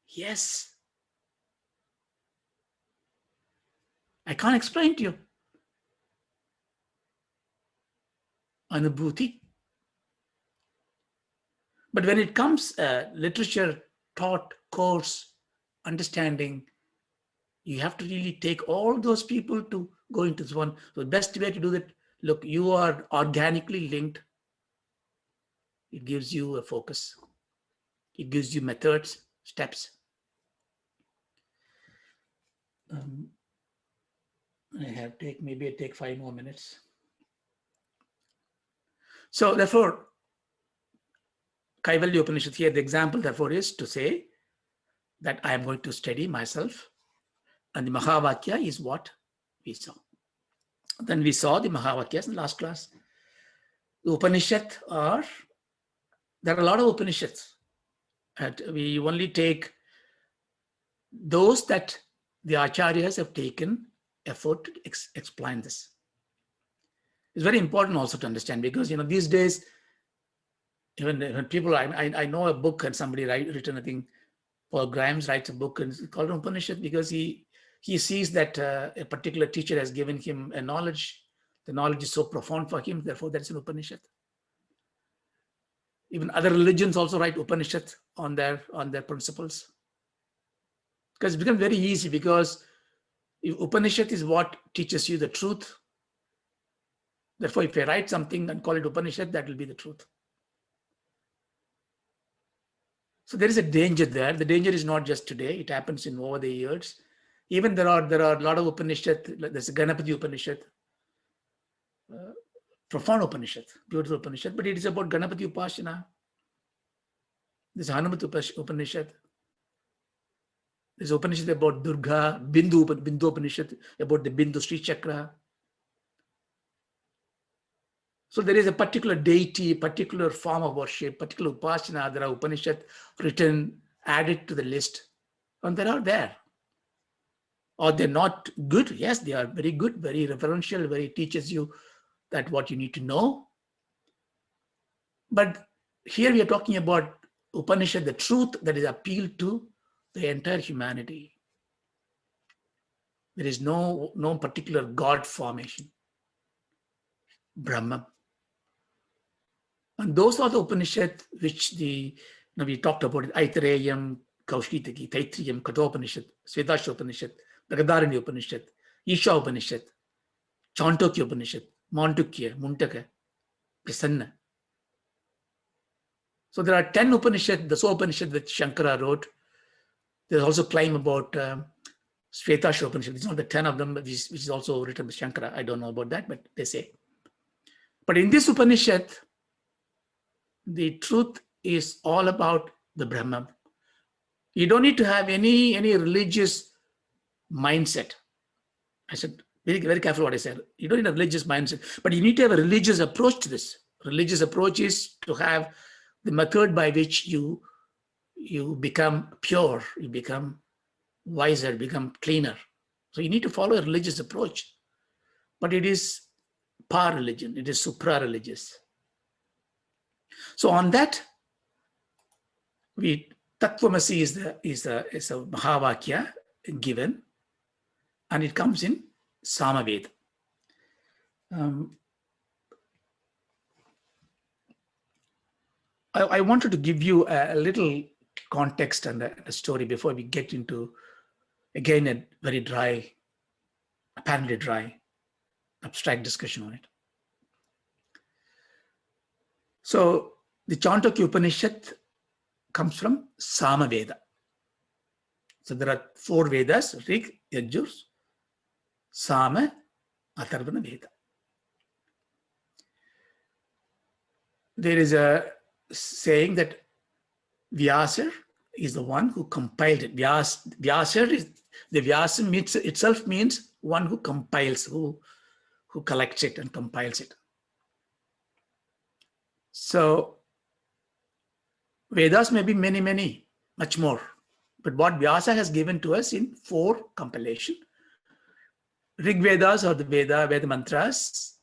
Yes. I can't explain to you. Anubhuti. But when it comes literature, thought, course, understanding, you have to really take all those people to go into this one. So the best way to do that, look, you are organically linked. It gives you a focus. It gives you methods, steps. I take 5 more minutes. So therefore, Kaivalya Upanishad here, the example therefore is to say that I am going to study myself. And the Maha Vakya is what we saw. Then we saw the Maha Vakyas in the last class. The Upanishad there are a lot of Upanishads. And we only take those that the Acharyas have taken effort to explain this. It's very important also to understand because, these days, even when people, I know a book and somebody written, I think, Paul Grimes writes a book and it's called Upanishad because he he sees that a particular teacher has given him a knowledge. The knowledge is so profound for him, therefore that's an Upanishad. Even other religions also write Upanishad on their principles. Because it becomes very easy, because if Upanishad is what teaches you the truth, therefore if I write something and call it Upanishad, that will be the truth. So there is a danger there. The danger is not just today, it happens in over the years. Even there are a lot of Upanishad, there's a Ganapati Upanishad, profound Upanishad, beautiful Upanishad, but it is about Ganapati Upasana. There's Hanumat Upanishad. There's Upanishad about Durga, Bindu Upanishad, about the Bindu Sri Chakra. So there is a particular deity, particular form of worship, particular Upasana. There are Upanishad written, added to the list, and they are there. Or they're not good? Yes, they are very good, very referential, very teaches you that what you need to know. But here we are talking about Upanishad, the truth that is appealed to the entire humanity. There is no particular God formation, Brahman. And those are the Upanishad which we talked about it, Aitareyam, Kaushitaki, Taitriyam, Kathopanishad, Svedasha Upanishad, Brahadaranyaka Upanishad, Isha Upanishad, Chandogya Upanishad, Mandukya, Muntaka, Prasanna. So there are 10 Upanishad, the Upanishad that Shankara wrote. There's also claim about Svetasha Upanishad. It's not the 10 of them, which is also written by Shankara. I don't know about that, but they say. But in this Upanishad, the truth is all about the Brahman. You don't need to have any religious mindset. I said, very, very careful what I said. You don't need a religious mindset, but you need to have a religious approach to this. Religious approach is to have the method by which you become pure, you become wiser, become cleaner. So you need to follow a religious approach. But it is par-religion, it is supra-religious. So on that, Tattvamasi is a Maha Vakya given, and it comes in Samaveda. I wanted to give you a little context and a story before we get into, again, a very dry, apparently dry, abstract discussion on it. So the Chandogya Upanishad comes from Samaveda. So there are 4 Vedas, Rig, Yajur, Sama, Atharvana Veda. There is a saying that Vyasa is the one who compiled it. Vyasa is, the Vyasa itself means one who compiles, who collects it and compiles it. So Vedas may be many, much more. But what Vyasa has given to us in 4 compilation. Rig Vedas or the Veda mantras,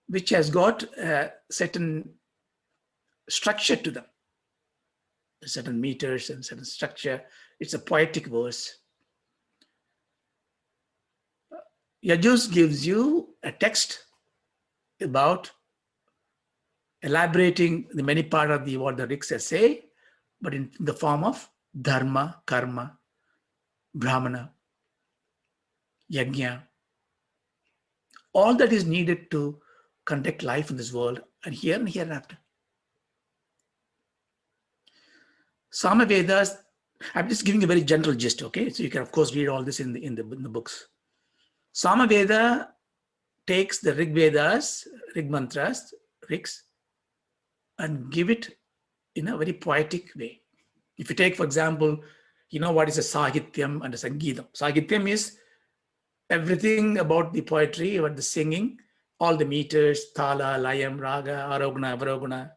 which has got a certain structure to them. Certain meters and certain structure. It's a poetic verse. Yajus gives you a text about elaborating the many part of what the Rigs say, but in the form of dharma, karma, brahmana, yajna, all that is needed to conduct life in this world and here and hereafter. Samavedas, I'm just giving a very general gist, okay? So you can of course read all this in the books. Samaveda takes the Rig Vedas, Rig mantras, Rigs, and give it in a very poetic way. If you take, for example, you know what is a Sahityam and a Sangeetam. Sahityam is everything about the poetry, about the singing, all the meters, thala, layam, raga, arogana, avarogana.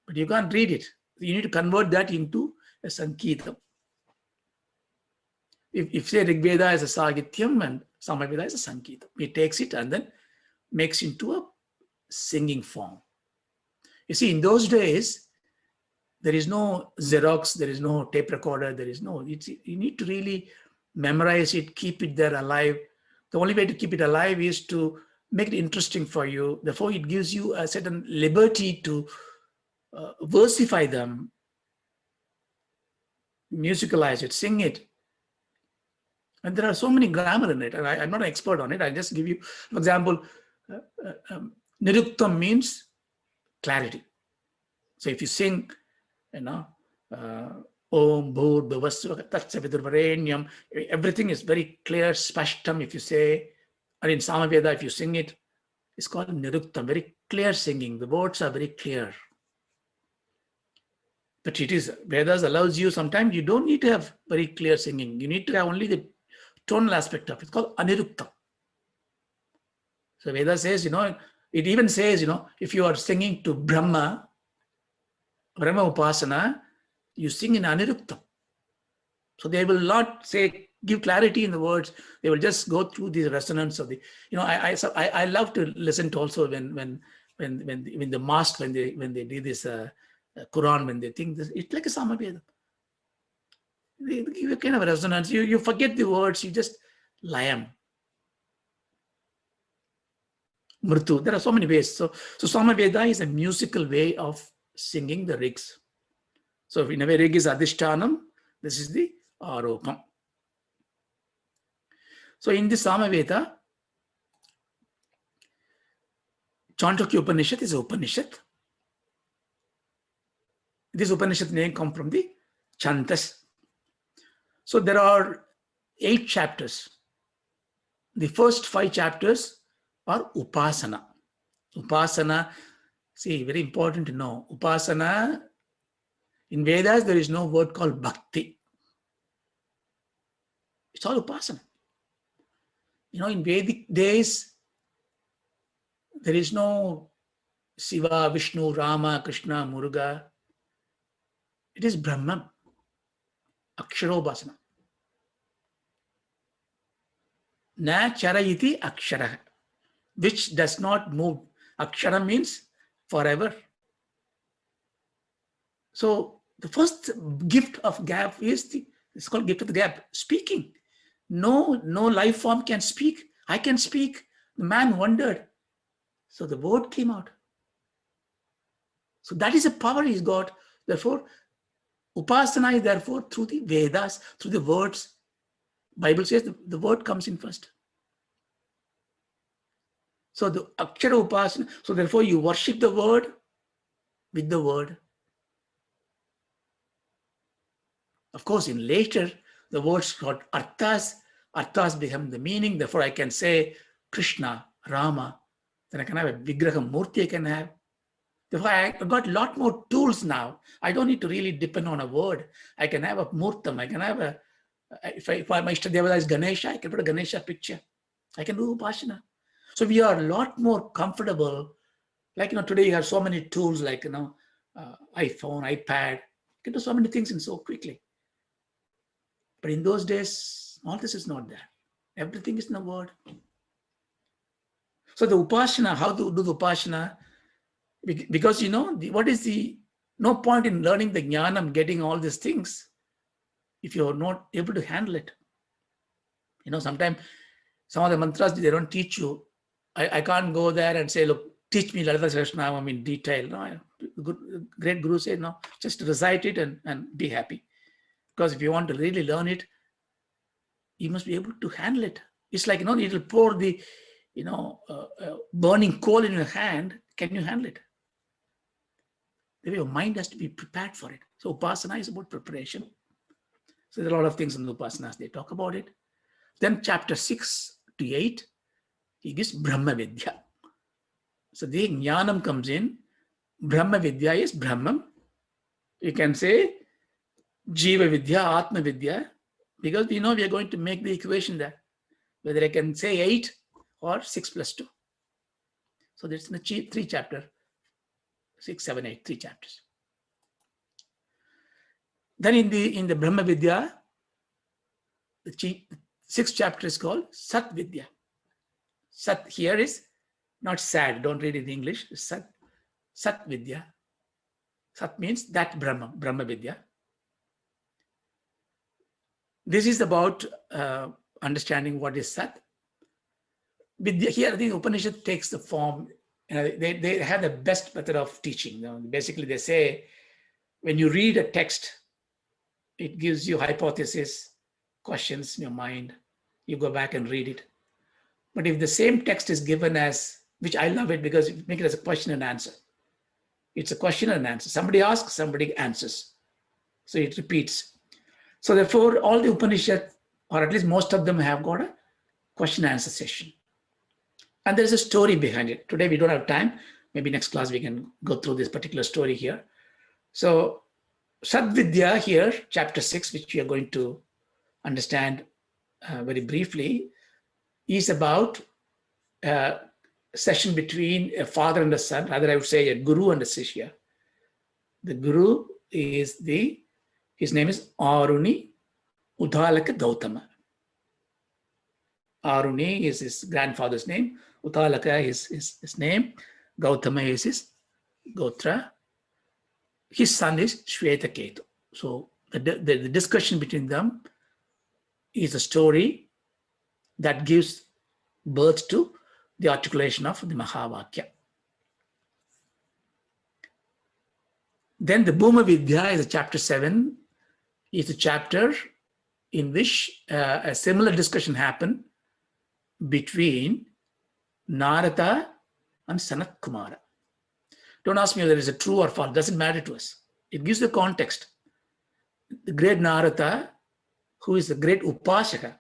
But you can't read it. You need to convert that into a Sangeetam. If say Rig Veda is a Sahityam and Samaveda is a Sangeetam, he takes it and then makes into a singing form. You see, in those days, there is no Xerox, there is no tape recorder, there is no, you need to really memorize it, keep it there alive. The only way to keep it alive is to make it interesting for you. Therefore, it gives you a certain liberty to versify them, musicalize it, sing it. And there are so many grammar in it. And I'm not an expert on it. I just give you, for example, niruktam means clarity. So if you sing, Om Bhur Bhuvasva Tatsavidurvarenyam, everything is very clear, spashtam if you say, or in Samaveda if you sing it, it's called niruktam, very clear singing. The words are very clear. But it is, Vedas allows you, sometimes you don't need to have very clear singing. You need to have only the tonal aspect of it. It's called aniruktam. So Veda says, it even says, if you are singing to Brahma Upasana, you sing in aniruktam. So they will not say, give clarity in the words. They will just go through the resonance of the, I love to listen to also when the mosque, when they do this Quran, when they think this, it's like a Samaveda. They give you kind of a resonance. You forget the words, you just layam. Mritu. There are so many ways. So Samaveda is a musical way of singing the rigs. So in a way, rig is adhishtanam. This is the aropam. So in the Samaveda, Chandogya Upanishad is an Upanishad. This Upanishad name comes from the Chantas. So there are 8 chapters. The first 5 chapters are Upasana. Upasana, see, very important to know. Upasana, in Vedas, there is no word called Bhakti. It's all Upasana. In Vedic days, there is no Shiva, Vishnu, Rama, Krishna, Muruga. It is Brahman. Aksharobhasana. Na charayiti akshara, which does not move. Akshara means forever. So the first gift of gap is it's called gift of the gap, speaking. No life form can speak. I can speak. The man wondered. So the word came out. So that is a power he's got. Therefore, Upasana is therefore through the Vedas, through the words. Bible says the word comes in first. So the Akshara Upasana, so therefore you worship the word with the word. Of course, in later, the words got arthas become the meaning. Therefore, I can say Krishna, Rama, then I can have a Vigraha Murti I can have. Therefore, I got a lot more tools now. I don't need to really depend on a word. I can have a Murtam. I can have if my Ishtadevata is Ganesha, I can put a Ganesha picture. I can do Upasana. So we are a lot more comfortable. Like, today you have so many tools like, iPhone, iPad. You can do so many things in so quickly. But in those days, all this is not there. Everything is in the word. So the Upasana, how to do the Upasana? Because, what is no point in learning the Jnanam, getting all these things, if you're not able to handle it. Sometimes some of the mantras, they don't teach you. I can't go there and say, look, teach me Lalita Sahasranamam in detail. No, great Guru said, no, just recite it and be happy. Because if you want to really learn it, you must be able to handle it. It's like, it'll pour the, burning coal in your hand. Can you handle it? Your mind has to be prepared for it. So Upasana is about preparation. So there are a lot of things in the Upasanas, they talk about it. Then chapter 6 to 8, he gives Brahma Vidya. So the Jnanam comes in. Brahma Vidya is Brahman. You can say Jiva Vidya, Atma Vidya, because we are going to make the equation there. Whether I can say 8 or 6 plus 2. So that's in the 3 chapter. 6, 7, 8, 3 chapters. Then in the Brahma Vidya, the 6th chapter is called Sat Vidya. Sat here is not sad. Don't read it in English. Sat Vidya. Sat means that Brahma Vidya. This is about understanding what is Sat. Vidya, here, I think Upanishad takes the form, they have the best method of teaching. Basically, they say, when you read a text, it gives you hypothesis, questions in your mind. You go back and read it. But if the same text is given as, which I love it because it makes it as a question and answer. It's a question and answer. Somebody asks, somebody answers. So it repeats. So therefore, all the Upanishad, or at least most of them, have got a question and answer session. And there's a story behind it. Today we don't have time. Maybe next class we can go through this particular story here. So Sadvidya here, chapter 6, which we are going to understand very briefly, is about a session between a father and a son. Rather, I would say a guru and a shishya. The guru is his name is Aruni Udhalaka Gautama. Aruni is his grandfather's name. Udhalaka is his name. Gautama is his Gotra. His son is Shvetaketu. So the discussion between them is a story that gives birth to the articulation of the Maha Vakya. Then the Bhuma Vidya is a chapter 7. It's a chapter in which a similar discussion happened between Narada and Sanat Kumara. Don't ask me whether it's a true or false. It doesn't matter to us. It gives the context. The great Narada, who is the great Upasaka,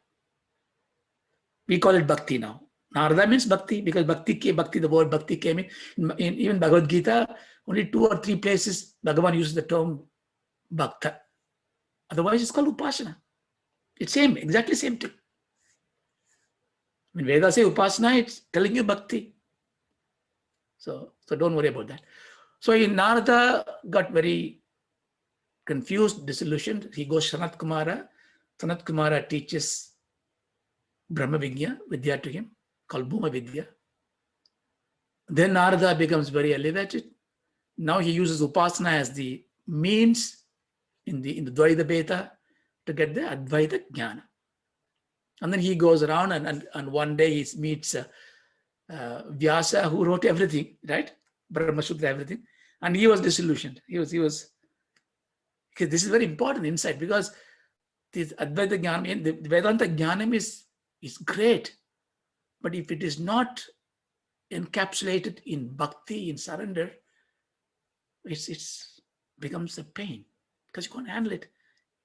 we call it Bhakti now. Narada means Bhakti because the word Bhakti came in even Bhagavad Gita, only 2 or 3 places Bhagavan uses the term Bhakta. Otherwise, it's called Upasana. It's same, exactly same thing. When Vedas say Upasana, it's telling you Bhakti. So don't worry about that. So Narada got very confused, disillusioned. He goes Sanat Kumara. Sanat Kumara teaches Brahma Vidya to him, called Bhuma Vidya. Then Narada becomes very elevated. Now he uses Upasana as the means in the Dvaita Beta to get the Advaita Jnana. And then he goes around and one day he meets Vyasa, who wrote everything, right? Brahma Sutra, everything. And he was disillusioned. He was because this is very important insight, because this Advaita Jnana, the Vedanta Jnanam is great. But if it is not encapsulated in bhakti, in surrender, it's becomes a pain because you can't handle it.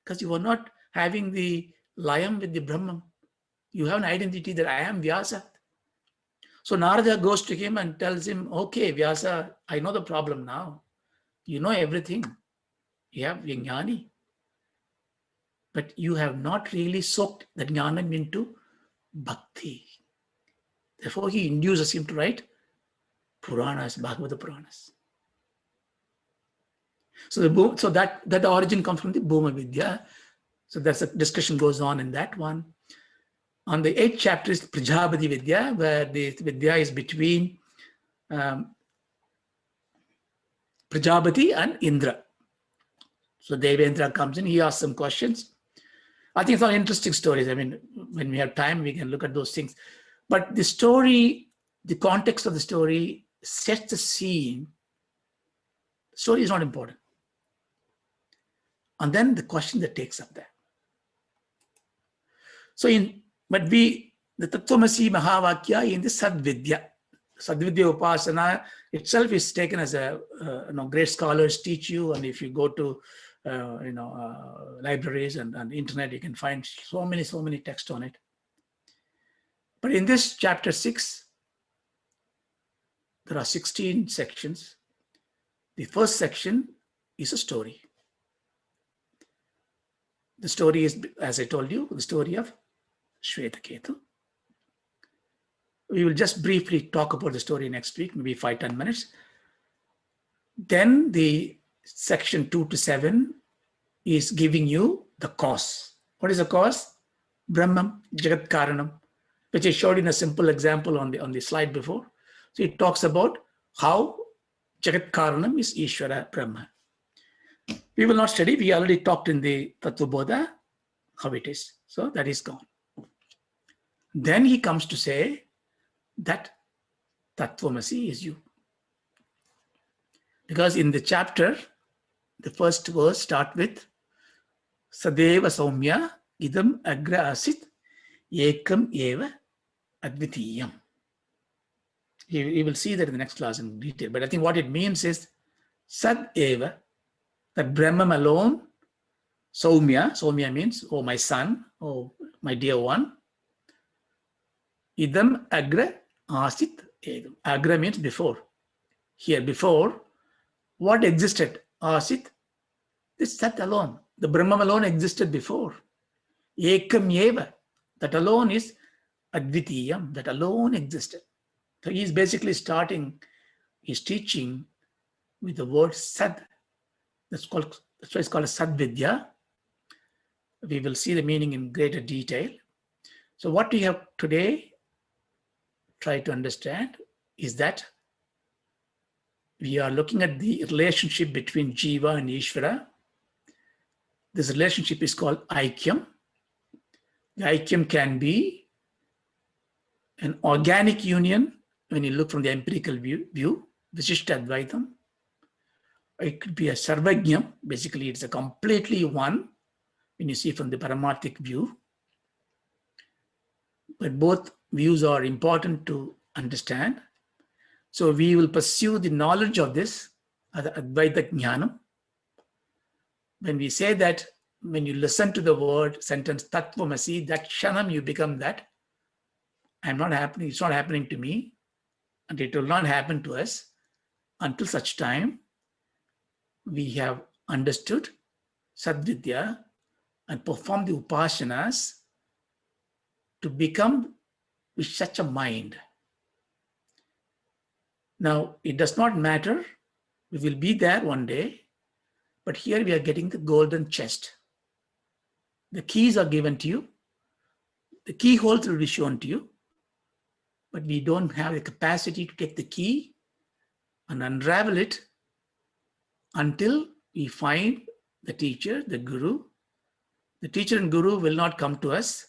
Because you are not having the layam with the Brahman. You have an identity that I am Vyasa. So Narada goes to him and tells him, okay, Vyasa, I know the problem now. You know everything. You have Jnani. But you have not really soaked the Jnanam into bhakti. Therefore, he induces him to write Puranas, Bhagavata Puranas. So that origin comes from the Bhuma Vidya. So that's a discussion goes on in that one. On the 8th chapter is Prajapati Vidya, where the Vidya is between Prajapati and Indra. So Devendra comes in, he asks some questions. I think it's all interesting stories. I mean, when we have time, we can look at those things. But the story, the context of the story sets the scene. The story is not important. And then the question that takes up there. So the Tattvamasi Mahavakya in the Sadvidya Upasana itself is taken as a, great scholars teach you. And if you go to, libraries and internet, you can find so many texts on it. But in this chapter 6, there are 16 sections. The first section is a story. The story is, as I told you, the story of Shvetaketu. We will just briefly talk about the story next week, maybe 5-10 minutes. Then the section 2 to 7 is giving you the cause. What is the cause? Brahman, Jagat Karanam, which I showed in a simple example on the slide before. So it talks about how Jagat Karanam is Ishvara Brahma. We will not study. We already talked in the Tattva Bodha. how it is. So that is gone. Then he comes to say that Tattvamasi is you. Because in the chapter, the first verse start with Sadeva Saumya Idam Agra Asit Ekam Eva Advitiyam. You will see that in the next class in detail. But I think what it means is Sad Eva, that Brahman alone, Saumya means, oh my son, oh my dear one. Idam Agra Asit Ekam. Agra means before. Here before, what existed? Asit, this Sat alone. The Brahman alone existed before. Ekam Eva, that alone is Advitiyam, that alone existed. So he's basically starting his teaching with the word Sad. That's why it's called a Sad Vidya. We will see the meaning in greater detail. So what we have today tried to understand is that we are looking at the relationship between Jiva and Ishvara. This relationship is called Aikyam. The Aikyam can be an organic union when you look from the empirical view, Visishta Advaitam. It could be a Sarvajnam, basically it's a completely one when you see from the Paramarthic view. But both views are important to understand. So we will pursue the knowledge of this, Advaita Jnanam. When we say that, when you listen to the word sentence Tattvamasi, that Kshanam you become that. I'm not happening, it's not happening to me, and it will not happen to us until such time we have understood Sadvidya and performed the upasanas to become with such a mind. Now, it does not matter, we will be there one day, but here we are getting the golden chest. The keys are given to you, the keyholes will be shown to you, but we don't have the capacity to take the key and unravel it until we find the teacher, the guru. The teacher and guru will not come to us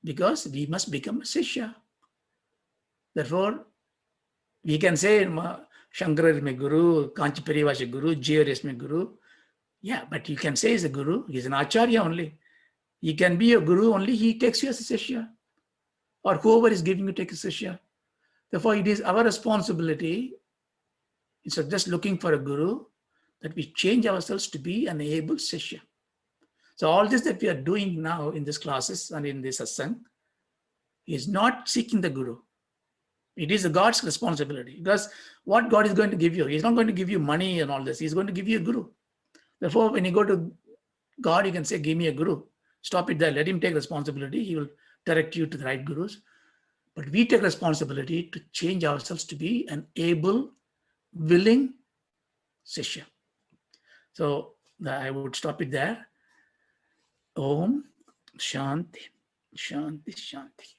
because we must become a Sishya. Therefore, we can say Shankara is my guru, Kanchi Periva is my guru, Jiva is my guru. Yeah, but you can say he's a guru, he's an Acharya only. He can be a guru only, he takes you as a Sishya. Or whoever is giving you take a Sishya. Therefore, it is our responsibility, instead of just looking for a guru, that we change ourselves to be an able Sishya. So all this that we are doing now in these classes and in this satsang is not seeking the guru. It is the God's responsibility, because what God is going to give you, he's not going to give you money and all this, he's going to give you a guru. Therefore, when you go to God, you can say, give me a guru. Stop it there, let him take responsibility, he will direct you to the right gurus. But we take responsibility to change ourselves to be an able, willing Sishya. So I would stop it there. Om Shanti, Shanti, Shanti.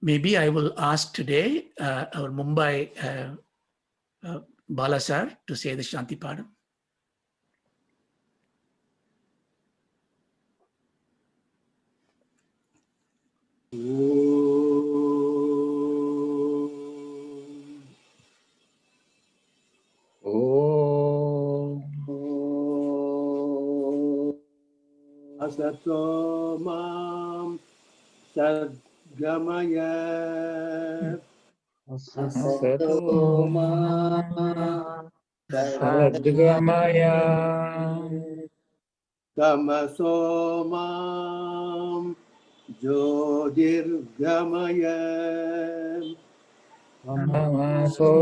Maybe I will ask today our Mumbai Bala sir to say the Shanti Padam. Asato mam sadgamaya. Asato ma sadgamaya. Tamaso mam jyotirgamaya. Tamaso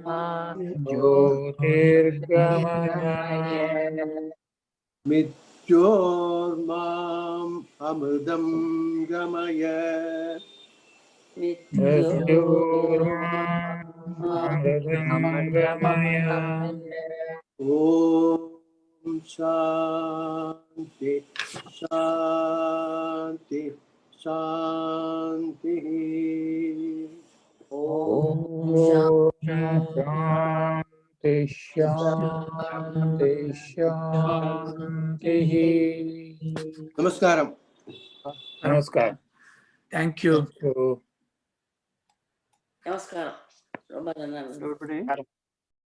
ma jyotirgamaya. Mrityormam amridam gamaya. Mrityurma amritam gamaya. Om Shanti, Shanti, Shanti. Om Shanti Shanti. Namaskaram. Namaskar. Thank you. Thank you. Namaskaram. ரொம்ப நல்லா இருந்தது.